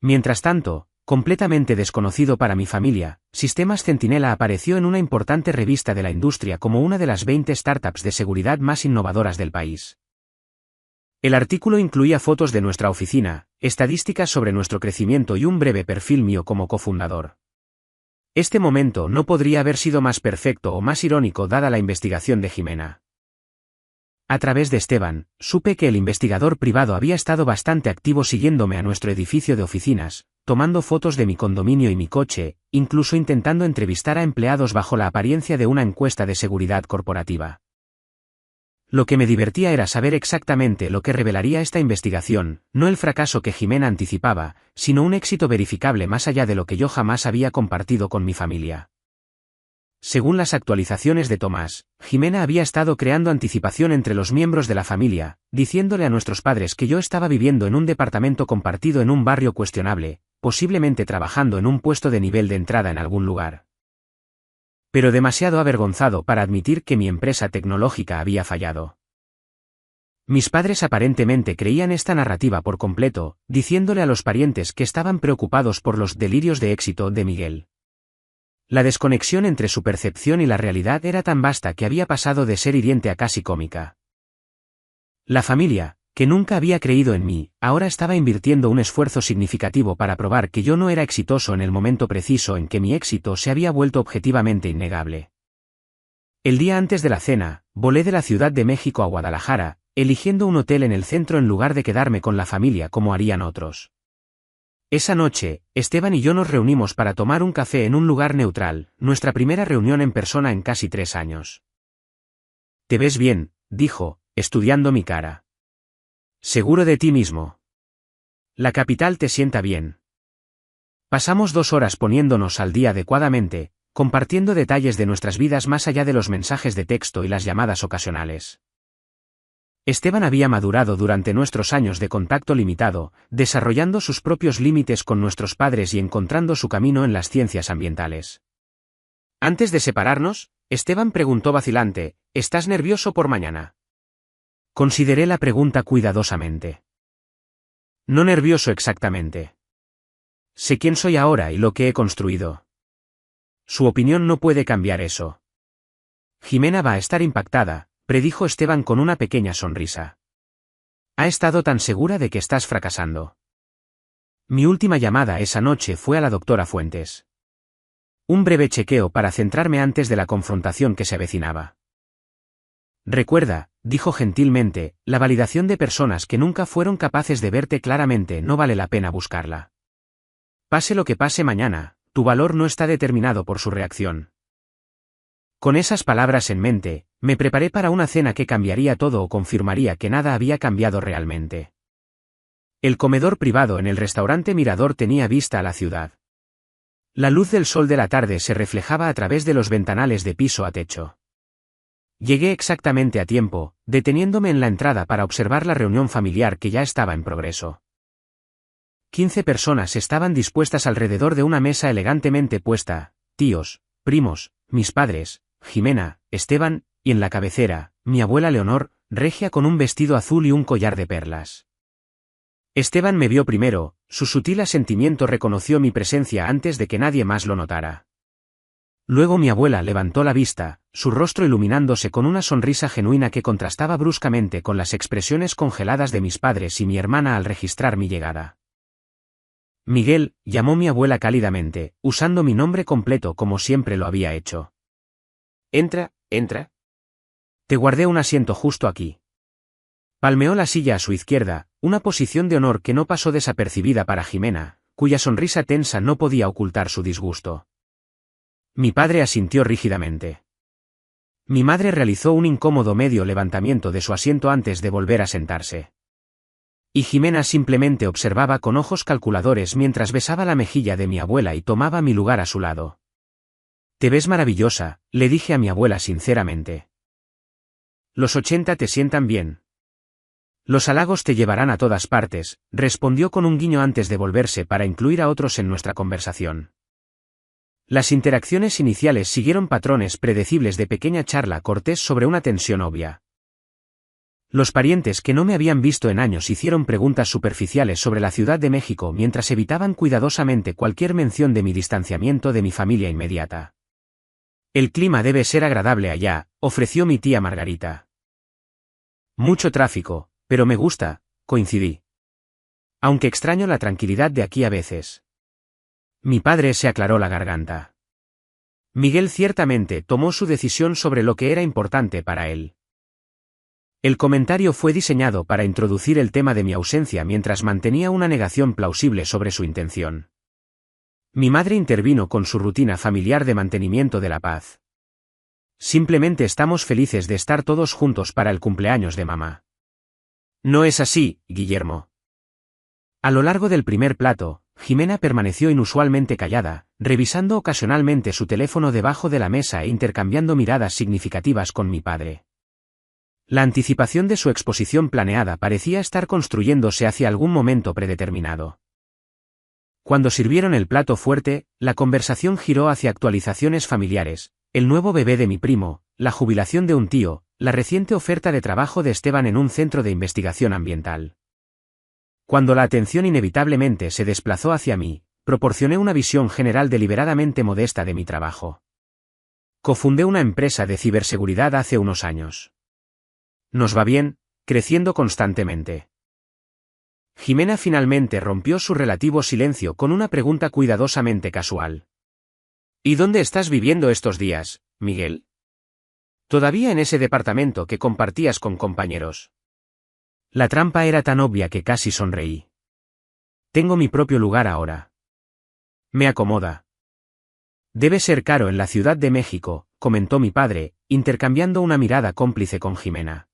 Mientras tanto, completamente desconocido para mi familia, Sistemas Centinela apareció en una importante revista de la industria como una de las 20 startups de seguridad más innovadoras del país. El artículo incluía fotos de nuestra oficina, estadísticas sobre nuestro crecimiento y un breve perfil mío como cofundador. Este momento no podría haber sido más perfecto o más irónico dada la investigación de Jimena. A través de Esteban, supe que el investigador privado había estado bastante activo siguiéndome a nuestro edificio de oficinas, tomando fotos de mi condominio y mi coche, incluso intentando entrevistar a empleados bajo la apariencia de una encuesta de seguridad corporativa. Lo que me divertía era saber exactamente lo que revelaría esta investigación, no el fracaso que Jimena anticipaba, sino un éxito verificable más allá de lo que yo jamás había compartido con mi familia. Según las actualizaciones de Tomás, Jimena había estado creando anticipación entre los miembros de la familia, diciéndole a nuestros padres que yo estaba viviendo en un departamento compartido en un barrio cuestionable, posiblemente trabajando en un puesto de nivel de entrada en algún lugar. Pero demasiado avergonzado para admitir que mi empresa tecnológica había fallado. Mis padres aparentemente creían esta narrativa por completo, diciéndole a los parientes que estaban preocupados por los delirios de éxito de Miguel. La desconexión entre su percepción y la realidad era tan vasta que había pasado de ser hiriente a casi cómica. La familia, que nunca había creído en mí, ahora estaba invirtiendo un esfuerzo significativo para probar que yo no era exitoso en el momento preciso en que mi éxito se había vuelto objetivamente innegable. El día antes de la cena, volé de la Ciudad de México a Guadalajara, eligiendo un hotel en el centro en lugar de quedarme con la familia como harían otros. Esa noche, Esteban y yo nos reunimos para tomar un café en un lugar neutral, nuestra primera reunión en persona en casi 3 años. «Te ves bien», dijo, estudiando mi cara. Seguro de ti mismo. La capital te sienta bien. Pasamos 2 horas poniéndonos al día adecuadamente, compartiendo detalles de nuestras vidas más allá de los mensajes de texto y las llamadas ocasionales. Esteban había madurado durante nuestros años de contacto limitado, desarrollando sus propios límites con nuestros padres y encontrando su camino en las ciencias ambientales. Antes de separarnos, Esteban preguntó vacilante, ¿estás nervioso por mañana? Consideré la pregunta cuidadosamente. No nervioso exactamente. Sé quién soy ahora y lo que he construido. Su opinión no puede cambiar eso. Jimena va a estar impactada, predijo Esteban con una pequeña sonrisa. Ha estado tan segura de que estás fracasando. Mi última llamada esa noche fue a la doctora Fuentes. Un breve chequeo para centrarme antes de la confrontación que se avecinaba. Recuerda, dijo gentilmente, la validación de personas que nunca fueron capaces de verte claramente no vale la pena buscarla. Pase lo que pase mañana, tu valor no está determinado por su reacción. Con esas palabras en mente, me preparé para una cena que cambiaría todo o confirmaría que nada había cambiado realmente. El comedor privado en el restaurante Mirador tenía vista a la ciudad. La luz del sol de la tarde se reflejaba a través de los ventanales de piso a techo. Llegué exactamente a tiempo, deteniéndome en la entrada para observar la reunión familiar que ya estaba en progreso. 15 personas estaban dispuestas alrededor de una mesa elegantemente puesta, tíos, primos, mis padres, Jimena, Esteban, y en la cabecera, mi abuela Leonor, regia con un vestido azul y un collar de perlas. Esteban me vio primero, su sutil asentimiento reconoció mi presencia antes de que nadie más lo notara. Luego mi abuela levantó la vista, su rostro iluminándose con una sonrisa genuina que contrastaba bruscamente con las expresiones congeladas de mis padres y mi hermana al registrar mi llegada. Miguel, llamó mi abuela cálidamente, usando mi nombre completo como siempre lo había hecho. Entra, entra. Te guardé un asiento justo aquí. Palmeó la silla a su izquierda, una posición de honor que no pasó desapercibida para Jimena, cuya sonrisa tensa no podía ocultar su disgusto. Mi padre asintió rígidamente. Mi madre realizó un incómodo medio levantamiento de su asiento antes de volver a sentarse. Y Jimena simplemente observaba con ojos calculadores mientras besaba la mejilla de mi abuela y tomaba mi lugar a su lado. Te ves maravillosa, le dije a mi abuela sinceramente. Los 80 te sientan bien. Los halagos te llevarán a todas partes, respondió con un guiño antes de volverse para incluir a otros en nuestra conversación. Las interacciones iniciales siguieron patrones predecibles de pequeña charla cortés sobre una tensión obvia. Los parientes que no me habían visto en años hicieron preguntas superficiales sobre la Ciudad de México mientras evitaban cuidadosamente cualquier mención de mi distanciamiento de mi familia inmediata. El clima debe ser agradable allá, ofreció mi tía Margarita. Mucho tráfico, pero me gusta, coincidí. Aunque extraño la tranquilidad de aquí a veces. Mi padre se aclaró la garganta. Miguel ciertamente tomó su decisión sobre lo que era importante para él. El comentario fue diseñado para introducir el tema de mi ausencia mientras mantenía una negación plausible sobre su intención. Mi madre intervino con su rutina familiar de mantenimiento de la paz. Simplemente estamos felices de estar todos juntos para el cumpleaños de mamá. No es así, Guillermo. A lo largo del primer plato, Jimena permaneció inusualmente callada, revisando ocasionalmente su teléfono debajo de la mesa e intercambiando miradas significativas con mi padre. La anticipación de su exposición planeada parecía estar construyéndose hacia algún momento predeterminado. Cuando sirvieron el plato fuerte, la conversación giró hacia actualizaciones familiares, el nuevo bebé de mi primo, la jubilación de un tío, la reciente oferta de trabajo de Esteban en un centro de investigación ambiental. Cuando la atención inevitablemente se desplazó hacia mí, proporcioné una visión general deliberadamente modesta de mi trabajo. Cofundé una empresa de ciberseguridad hace unos años. Nos va bien, creciendo constantemente. Jimena finalmente rompió su relativo silencio con una pregunta cuidadosamente casual. ¿Y dónde estás viviendo estos días, Miguel? ¿Todavía en ese departamento que compartías con compañeros? La trampa era tan obvia que casi sonreí. Tengo mi propio lugar ahora. Me acomoda. Debe ser caro en la Ciudad de México, comentó mi padre, intercambiando una mirada cómplice con Jimena.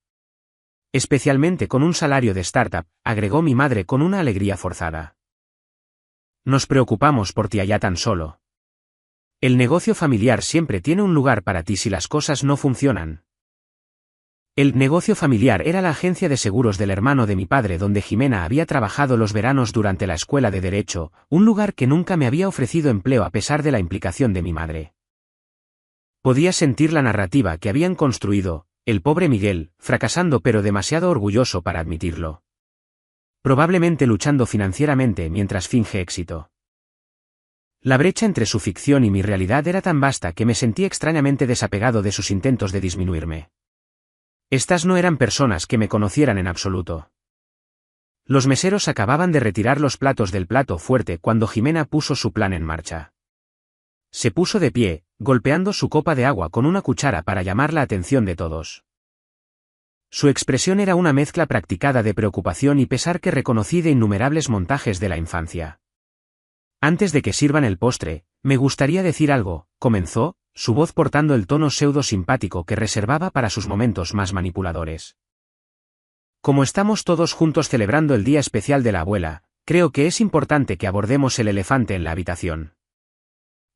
Especialmente con un salario de startup, agregó mi madre con una alegría forzada. Nos preocupamos por ti allá tan solo. El negocio familiar siempre tiene un lugar para ti si las cosas no funcionan. El negocio familiar era la agencia de seguros del hermano de mi padre donde Jimena había trabajado los veranos durante la escuela de Derecho, un lugar que nunca me había ofrecido empleo a pesar de la implicación de mi madre. Podía sentir la narrativa que habían construido, el pobre Miguel, fracasando pero demasiado orgulloso para admitirlo. Probablemente luchando financieramente mientras finge éxito. La brecha entre su ficción y mi realidad era tan vasta que me sentí extrañamente desapegado de sus intentos de disminuirme. Estas no eran personas que me conocieran en absoluto. Los meseros acababan de retirar los platos del plato fuerte cuando Jimena puso su plan en marcha. Se puso de pie, golpeando su copa de agua con una cuchara para llamar la atención de todos. Su expresión era una mezcla practicada de preocupación y pesar que reconocí de innumerables montajes de la infancia. Antes de que sirvan el postre, me gustaría decir algo, comenzó, su voz portando el tono pseudo-simpático que reservaba para sus momentos más manipuladores. Como estamos todos juntos celebrando el día especial de la abuela, creo que es importante que abordemos el elefante en la habitación.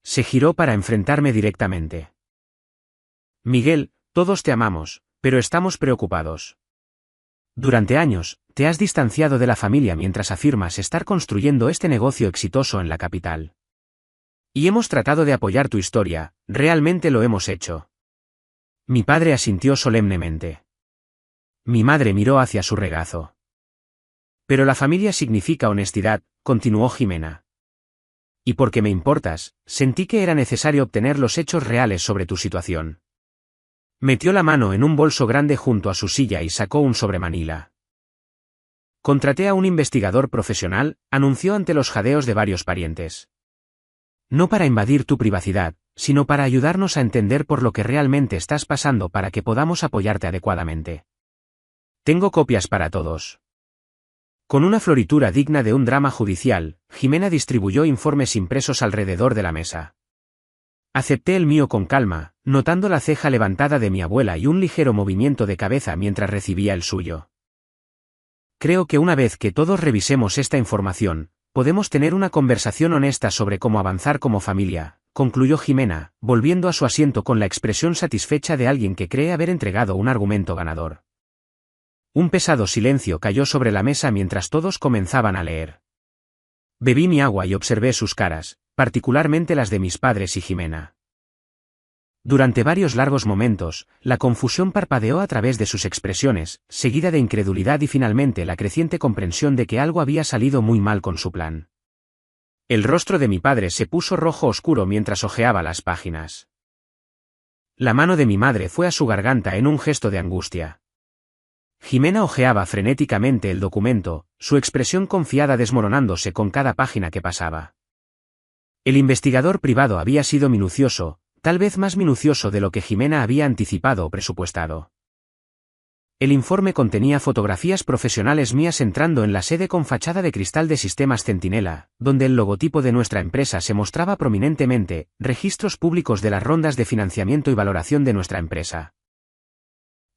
Se giró para enfrentarme directamente. Miguel, todos te amamos, pero estamos preocupados. Durante años, te has distanciado de la familia mientras afirmas estar construyendo este negocio exitoso en la capital. Y hemos tratado de apoyar tu historia, realmente lo hemos hecho. Mi padre asintió solemnemente. Mi madre miró hacia su regazo. Pero la familia significa honestidad, continuó Jimena. Y porque me importas, sentí que era necesario obtener los hechos reales sobre tu situación. Metió la mano en un bolso grande junto a su silla y sacó un sobremanila. Contraté a un investigador profesional, anunció ante los jadeos de varios parientes. No para invadir tu privacidad, sino para ayudarnos a entender por lo que realmente estás pasando para que podamos apoyarte adecuadamente. Tengo copias para todos. Con una floritura digna de un drama judicial, Jimena distribuyó informes impresos alrededor de la mesa. Acepté el mío con calma, notando la ceja levantada de mi abuela y un ligero movimiento de cabeza mientras recibía el suyo. Creo que una vez que todos revisemos esta información, podemos tener una conversación honesta sobre cómo avanzar como familia, concluyó Jimena, volviendo a su asiento con la expresión satisfecha de alguien que cree haber entregado un argumento ganador. Un pesado silencio cayó sobre la mesa mientras todos comenzaban a leer. Bebí mi agua y observé sus caras, particularmente las de mis padres y Jimena. Durante varios largos momentos, la confusión parpadeó a través de sus expresiones, seguida de incredulidad y finalmente la creciente comprensión de que algo había salido muy mal con su plan. El rostro de mi padre se puso rojo oscuro mientras hojeaba las páginas. La mano de mi madre fue a su garganta en un gesto de angustia. Jimena hojeaba frenéticamente el documento, su expresión confiada desmoronándose con cada página que pasaba. El investigador privado había sido minucioso, tal vez más minucioso de lo que Jimena había anticipado o presupuestado. El informe contenía fotografías profesionales mías entrando en la sede con fachada de cristal de Sistemas Centinela, donde el logotipo de nuestra empresa se mostraba prominentemente, registros públicos de las rondas de financiamiento y valoración de nuestra empresa.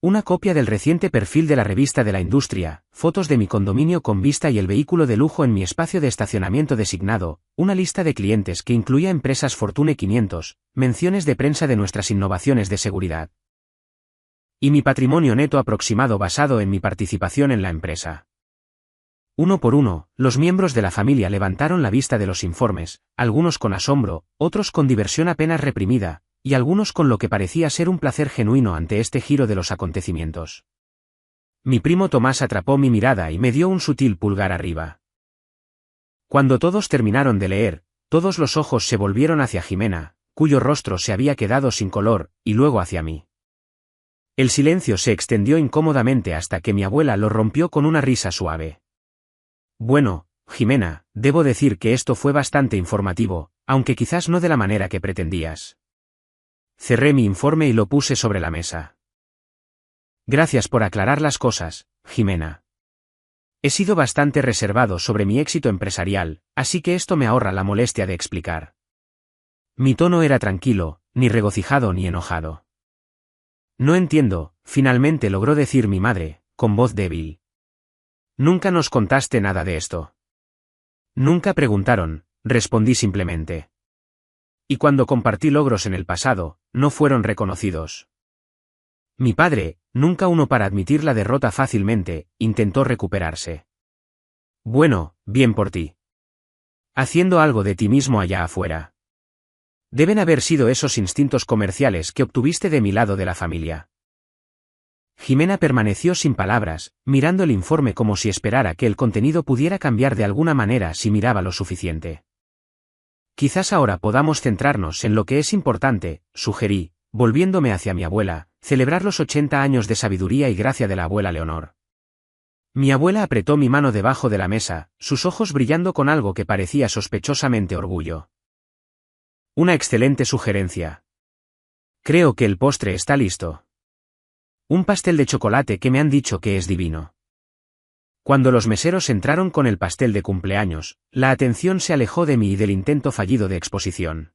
Una copia del reciente perfil de la revista de la industria, fotos de mi condominio con vista y el vehículo de lujo en mi espacio de estacionamiento designado, una lista de clientes que incluía empresas Fortune 500, menciones de prensa de nuestras innovaciones de seguridad. Y mi patrimonio neto aproximado basado en mi participación en la empresa. Uno por uno, los miembros de la familia levantaron la vista de los informes, algunos con asombro, otros con diversión apenas reprimida, y algunos con lo que parecía ser un placer genuino ante este giro de los acontecimientos. Mi primo Tomás atrapó mi mirada y me dio un sutil pulgar arriba. Cuando todos terminaron de leer, todos los ojos se volvieron hacia Jimena, cuyo rostro se había quedado sin color, y luego hacia mí. El silencio se extendió incómodamente hasta que mi abuela lo rompió con una risa suave. Bueno, Jimena, debo decir que esto fue bastante informativo, aunque quizás no de la manera que pretendías. Cerré mi informe y lo puse sobre la mesa. Gracias por aclarar las cosas, Jimena. He sido bastante reservado sobre mi éxito empresarial, así que esto me ahorra la molestia de explicar. Mi tono era tranquilo, ni regocijado ni enojado. No entiendo, finalmente logró decir mi madre, con voz débil. Nunca nos contaste nada de esto. Nunca preguntaron, respondí simplemente. Y cuando compartí logros en el pasado, no fueron reconocidos. Mi padre, nunca uno para admitir la derrota fácilmente, intentó recuperarse. Bueno, bien por ti. Haciendo algo de ti mismo allá afuera. Deben haber sido esos instintos comerciales que obtuviste de mi lado de la familia. Jimena permaneció sin palabras, mirando el informe como si esperara que el contenido pudiera cambiar de alguna manera si miraba lo suficiente. Quizás ahora podamos centrarnos en lo que es importante, sugerí, volviéndome hacia mi abuela, celebrar los 80 años de sabiduría y gracia de la abuela Leonor. Mi abuela apretó mi mano debajo de la mesa, sus ojos brillando con algo que parecía sospechosamente orgullo. Una excelente sugerencia. Creo que el postre está listo. Un pastel de chocolate que me han dicho que es divino. Cuando los meseros entraron con el pastel de cumpleaños, la atención se alejó de mí y del intento fallido de exposición.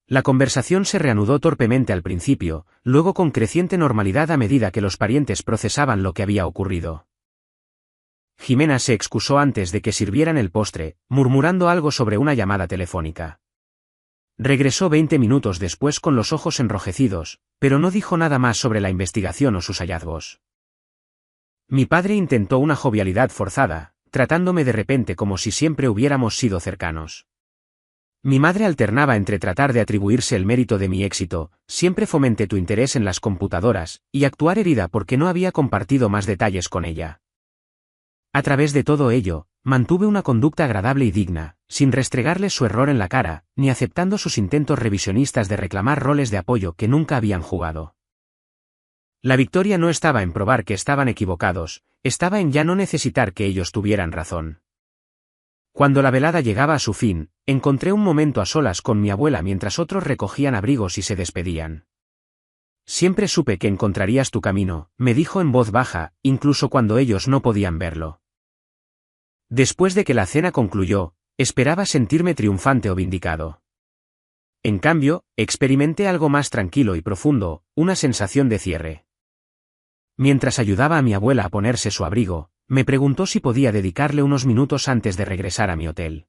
La conversación se reanudó torpemente al principio, luego con creciente normalidad a medida que los parientes procesaban lo que había ocurrido. Jimena se excusó antes de que sirvieran el postre, murmurando algo sobre una llamada telefónica. Regresó 20 minutos después con los ojos enrojecidos, pero no dijo nada más sobre la investigación o sus hallazgos. Mi padre intentó una jovialidad forzada, tratándome de repente como si siempre hubiéramos sido cercanos. Mi madre alternaba entre tratar de atribuirse el mérito de mi éxito, siempre fomenté tu interés en las computadoras, y actuar herida porque no había compartido más detalles con ella. A través de todo ello, mantuve una conducta agradable y digna, sin restregarles su error en la cara, ni aceptando sus intentos revisionistas de reclamar roles de apoyo que nunca habían jugado. La victoria no estaba en probar que estaban equivocados, estaba en ya no necesitar que ellos tuvieran razón. Cuando la velada llegaba a su fin, encontré un momento a solas con mi abuela mientras otros recogían abrigos y se despedían. Siempre supe que encontrarías tu camino, me dijo en voz baja, incluso cuando ellos no podían verlo. Después de que la cena concluyó, esperaba sentirme triunfante o vindicado. En cambio, experimenté algo más tranquilo y profundo, una sensación de cierre. Mientras ayudaba a mi abuela a ponerse su abrigo, me preguntó si podía dedicarle unos minutos antes de regresar a mi hotel.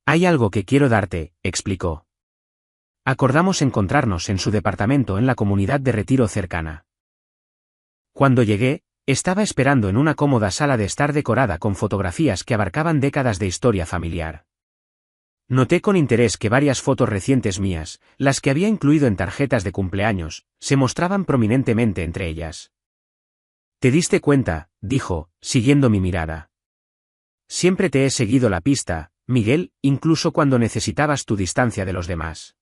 Hay algo que quiero darte, explicó. Acordamos encontrarnos en su departamento en la comunidad de retiro cercana. Cuando llegué, estaba esperando en una cómoda sala de estar decorada con fotografías que abarcaban décadas de historia familiar. Noté con interés que varias fotos recientes mías, las que había incluido en tarjetas de cumpleaños, se mostraban prominentemente entre ellas. «¿Te diste cuenta?», dijo, siguiendo mi mirada. «Siempre te he seguido la pista, Miguel, incluso cuando necesitabas tu distancia de los demás».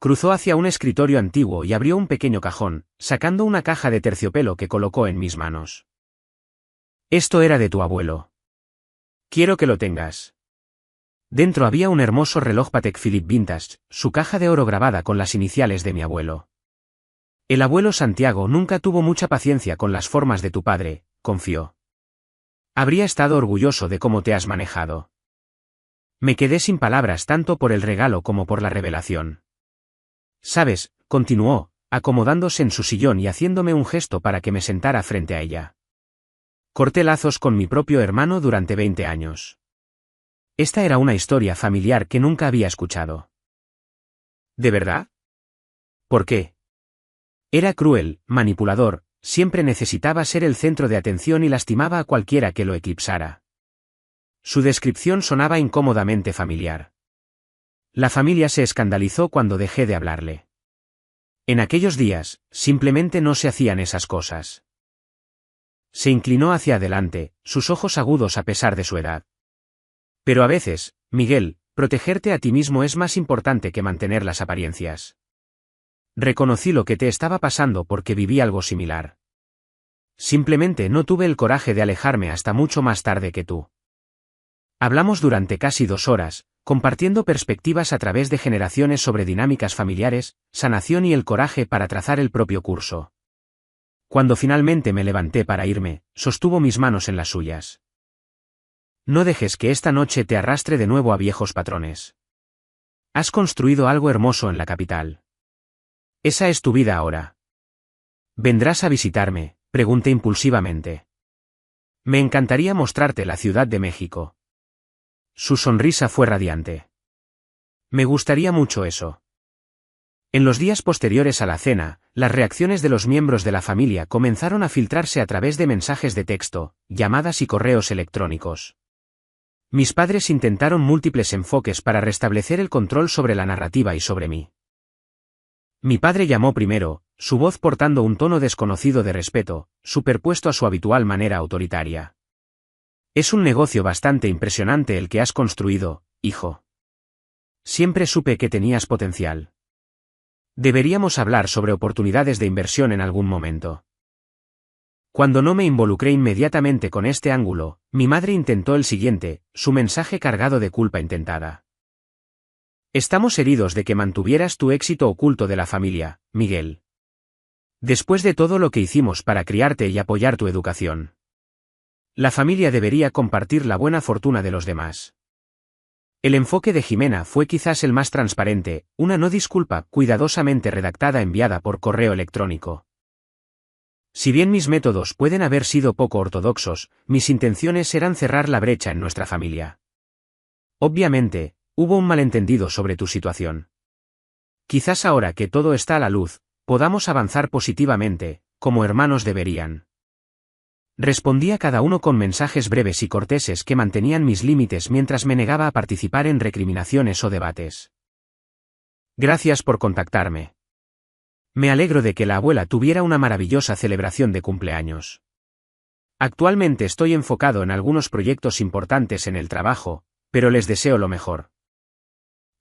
Cruzó hacia un escritorio antiguo y abrió un pequeño cajón, sacando una caja de terciopelo que colocó en mis manos. «Esto era de tu abuelo. Quiero que lo tengas». Dentro había un hermoso reloj Patek Philippe Vintage, su caja de oro grabada con las iniciales de mi abuelo. «El abuelo Santiago nunca tuvo mucha paciencia con las formas de tu padre», confió. «Habría estado orgulloso de cómo te has manejado». Me quedé sin palabras tanto por el regalo como por la revelación. «Sabes», continuó, acomodándose en su sillón y haciéndome un gesto para que me sentara frente a ella. «Corté lazos con mi propio hermano durante 20 años. Esta era una historia familiar que nunca había escuchado». «¿De verdad? ¿Por qué?» «Era cruel, manipulador, siempre necesitaba ser el centro de atención y lastimaba a cualquiera que lo eclipsara». Su descripción sonaba incómodamente familiar. La familia se escandalizó cuando dejé de hablarle. En aquellos días, simplemente no se hacían esas cosas. Se inclinó hacia adelante, sus ojos agudos a pesar de su edad. «Pero a veces, Miguel, protegerte a ti mismo es más importante que mantener las apariencias. Reconocí lo que te estaba pasando porque viví algo similar. Simplemente no tuve el coraje de alejarme hasta mucho más tarde que tú». Hablamos durante casi 2 horas, compartiendo perspectivas a través de generaciones sobre dinámicas familiares, sanación y el coraje para trazar el propio curso. Cuando finalmente me levanté para irme, sostuvo mis manos en las suyas. «No dejes que esta noche te arrastre de nuevo a viejos patrones. Has construido algo hermoso en la capital. Esa es tu vida ahora. Vendrás a visitarme, Pregunté impulsivamente. Me encantaría mostrarte la Ciudad de México. Su sonrisa fue radiante. Me gustaría mucho eso. En los días posteriores a la cena, las reacciones de los miembros de la familia comenzaron a filtrarse a través de mensajes de texto, llamadas y correos electrónicos. Mis padres intentaron múltiples enfoques para restablecer el control sobre la narrativa y sobre mí. Mi padre llamó primero, su voz portando un tono desconocido de respeto, superpuesto a su habitual manera autoritaria. Es un negocio bastante impresionante el que has construido, hijo. Siempre supe que tenías potencial. Deberíamos hablar sobre oportunidades de inversión en algún momento. Cuando no me involucré inmediatamente con este ángulo, mi madre intentó el siguiente, su mensaje cargado de culpa intentada. Estamos heridos de que mantuvieras tu éxito oculto de la familia, Miguel. Después de todo lo que hicimos para criarte y apoyar tu educación. La familia debería compartir la buena fortuna de los demás. El enfoque de Jimena fue quizás el más transparente, una no disculpa cuidadosamente redactada enviada por correo electrónico. Si bien mis métodos pueden haber sido poco ortodoxos, mis intenciones eran cerrar la brecha en nuestra familia. Obviamente, hubo un malentendido sobre tu situación. Quizás ahora que todo está a la luz, podamos avanzar positivamente, como hermanos deberían. Respondí a cada uno con mensajes breves y corteses que mantenían mis límites mientras me negaba a participar en recriminaciones o debates. Gracias por contactarme. Me alegro de que la abuela tuviera una maravillosa celebración de cumpleaños. Actualmente estoy enfocado en algunos proyectos importantes en el trabajo, pero les deseo lo mejor.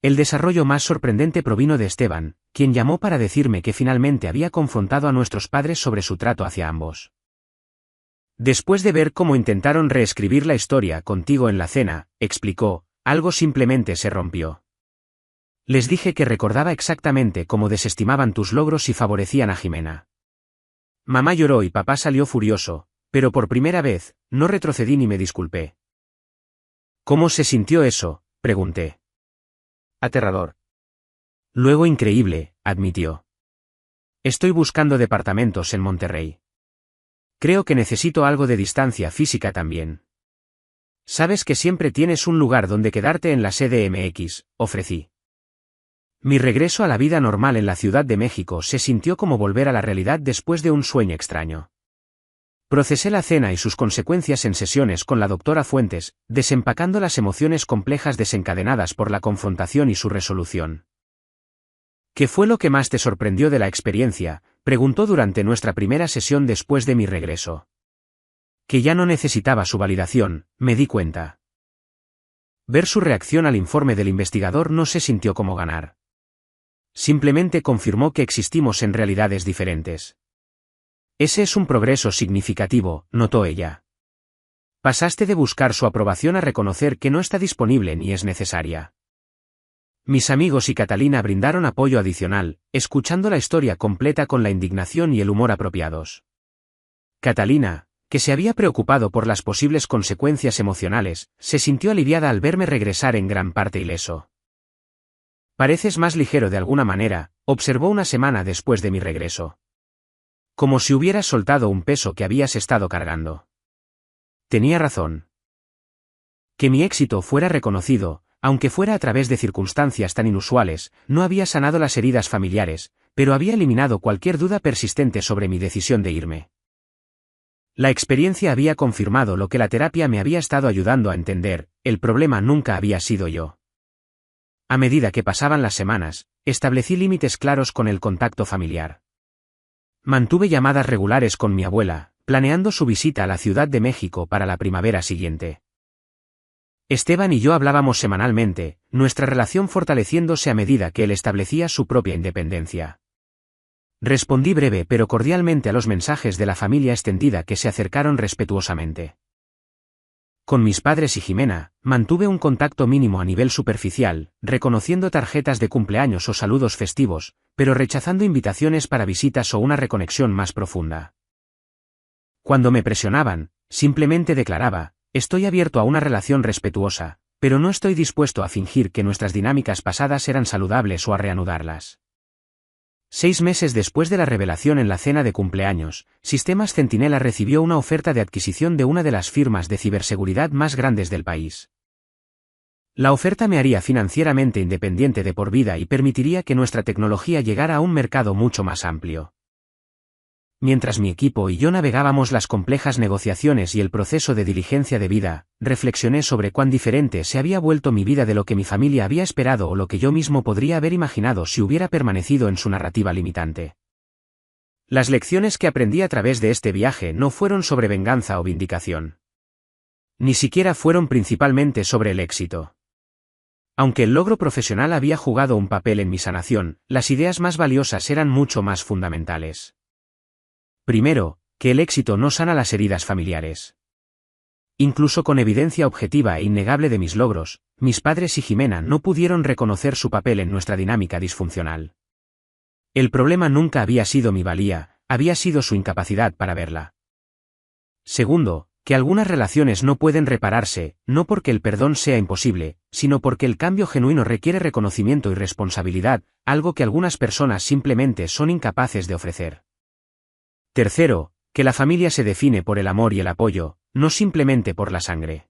El desarrollo más sorprendente provino de Esteban, quien llamó para decirme que finalmente había confrontado a nuestros padres sobre su trato hacia ambos. Después de ver cómo intentaron reescribir la historia contigo en la cena, explicó, algo simplemente se rompió. Les dije que recordaba exactamente cómo desestimaban tus logros y favorecían a Jimena. Mamá lloró y papá salió furioso, pero por primera vez, no retrocedí ni me disculpé. ¿Cómo se sintió eso?, pregunté. Aterrador. Luego increíble, admitió. Estoy buscando departamentos en Monterrey. Creo que necesito algo de distancia física también. Sabes que siempre tienes un lugar donde quedarte en la CDMX, ofrecí. Mi regreso a la vida normal en la Ciudad de México se sintió como volver a la realidad después de un sueño extraño. Procesé la cena y sus consecuencias en sesiones con la doctora Fuentes, desempacando las emociones complejas desencadenadas por la confrontación y su resolución. ¿Qué fue lo que más te sorprendió de la experiencia?, preguntó durante nuestra primera sesión después de mi regreso. Que ya no necesitaba su validación, me di cuenta. Ver su reacción al informe del investigador no se sintió como ganar. Simplemente confirmó que existimos en realidades diferentes. Ese es un progreso significativo, notó ella. Pasaste de buscar su aprobación a reconocer que no está disponible ni es necesaria. Mis amigos y Catalina brindaron apoyo adicional, escuchando la historia completa con la indignación y el humor apropiados. Catalina, que se había preocupado por las posibles consecuencias emocionales, se sintió aliviada al verme regresar en gran parte ileso. Pareces más ligero de alguna manera, observó una semana después de mi regreso. Como si hubieras soltado un peso que habías estado cargando. Tenía razón. Que mi éxito fuera reconocido, aunque fuera a través de circunstancias tan inusuales, no había sanado las heridas familiares, pero había eliminado cualquier duda persistente sobre mi decisión de irme. La experiencia había confirmado lo que la terapia me había estado ayudando a entender, el problema nunca había sido yo. A medida que pasaban las semanas, establecí límites claros con el contacto familiar. Mantuve llamadas regulares con mi abuela, planeando su visita a la Ciudad de México para la primavera siguiente. Esteban y yo hablábamos semanalmente, nuestra relación fortaleciéndose a medida que él establecía su propia independencia. Respondí breve pero cordialmente a los mensajes de la familia extendida que se acercaron respetuosamente. Con mis padres y Jimena, mantuve un contacto mínimo a nivel superficial, reconociendo tarjetas de cumpleaños o saludos festivos, pero rechazando invitaciones para visitas o una reconexión más profunda. Cuando me presionaban, simplemente declaraba, estoy abierto a una relación respetuosa, pero no estoy dispuesto a fingir que nuestras dinámicas pasadas eran saludables o a reanudarlas. 6 meses después de la revelación en la cena de cumpleaños, Sistemas Centinela recibió una oferta de adquisición de una de las firmas de ciberseguridad más grandes del país. La oferta me haría financieramente independiente de por vida y permitiría que nuestra tecnología llegara a un mercado mucho más amplio. Mientras mi equipo y yo navegábamos las complejas negociaciones y el proceso de diligencia debida, reflexioné sobre cuán diferente se había vuelto mi vida de lo que mi familia había esperado o lo que yo mismo podría haber imaginado si hubiera permanecido en su narrativa limitante. Las lecciones que aprendí a través de este viaje no fueron sobre venganza o vindicación. Ni siquiera fueron principalmente sobre el éxito. Aunque el logro profesional había jugado un papel en mi sanación, las ideas más valiosas eran mucho más fundamentales. Primero, que el éxito no sana las heridas familiares. Incluso con evidencia objetiva e innegable de mis logros, mis padres y Jimena no pudieron reconocer su papel en nuestra dinámica disfuncional. El problema nunca había sido mi valía, había sido su incapacidad para verla. Segundo, que algunas relaciones no pueden repararse, no porque el perdón sea imposible, sino porque el cambio genuino requiere reconocimiento y responsabilidad, algo que algunas personas simplemente son incapaces de ofrecer. Tercero, que la familia se define por el amor y el apoyo, no simplemente por la sangre.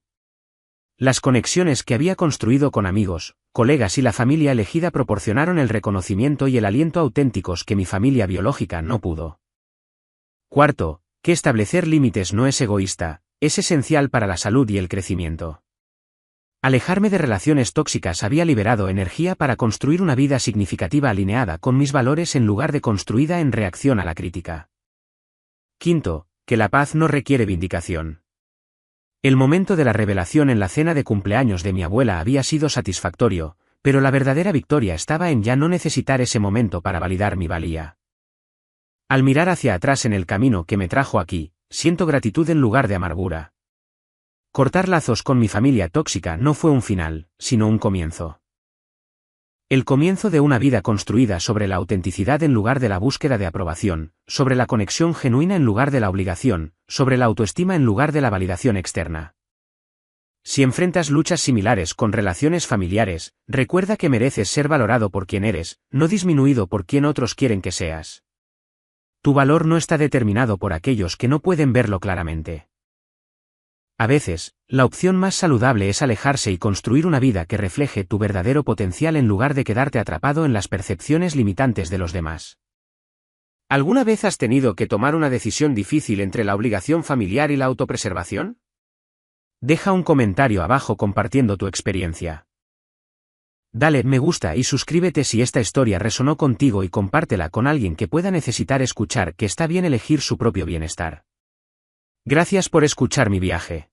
Las conexiones que había construido con amigos, colegas y la familia elegida proporcionaron el reconocimiento y el aliento auténticos que mi familia biológica no pudo. Cuarto, que establecer límites no es egoísta, es esencial para la salud y el crecimiento. Alejarme de relaciones tóxicas había liberado energía para construir una vida significativa alineada con mis valores en lugar de construida en reacción a la crítica. Quinto, que la paz no requiere vindicación. El momento de la revelación en la cena de cumpleaños de mi abuela había sido satisfactorio, pero la verdadera victoria estaba en ya no necesitar ese momento para validar mi valía. Al mirar hacia atrás en el camino que me trajo aquí, siento gratitud en lugar de amargura. Cortar lazos con mi familia tóxica no fue un final, sino un comienzo. El comienzo de una vida construida sobre la autenticidad en lugar de la búsqueda de aprobación, sobre la conexión genuina en lugar de la obligación, sobre la autoestima en lugar de la validación externa. Si enfrentas luchas similares con relaciones familiares, recuerda que mereces ser valorado por quien eres, no disminuido por quien otros quieren que seas. Tu valor no está determinado por aquellos que no pueden verlo claramente. A veces, la opción más saludable es alejarse y construir una vida que refleje tu verdadero potencial en lugar de quedarte atrapado en las percepciones limitantes de los demás. ¿Alguna vez has tenido que tomar una decisión difícil entre la obligación familiar y la autopreservación? Deja un comentario abajo compartiendo tu experiencia. Dale me gusta y suscríbete si esta historia resonó contigo y compártela con alguien que pueda necesitar escuchar que está bien elegir su propio bienestar. Gracias por escuchar mi viaje.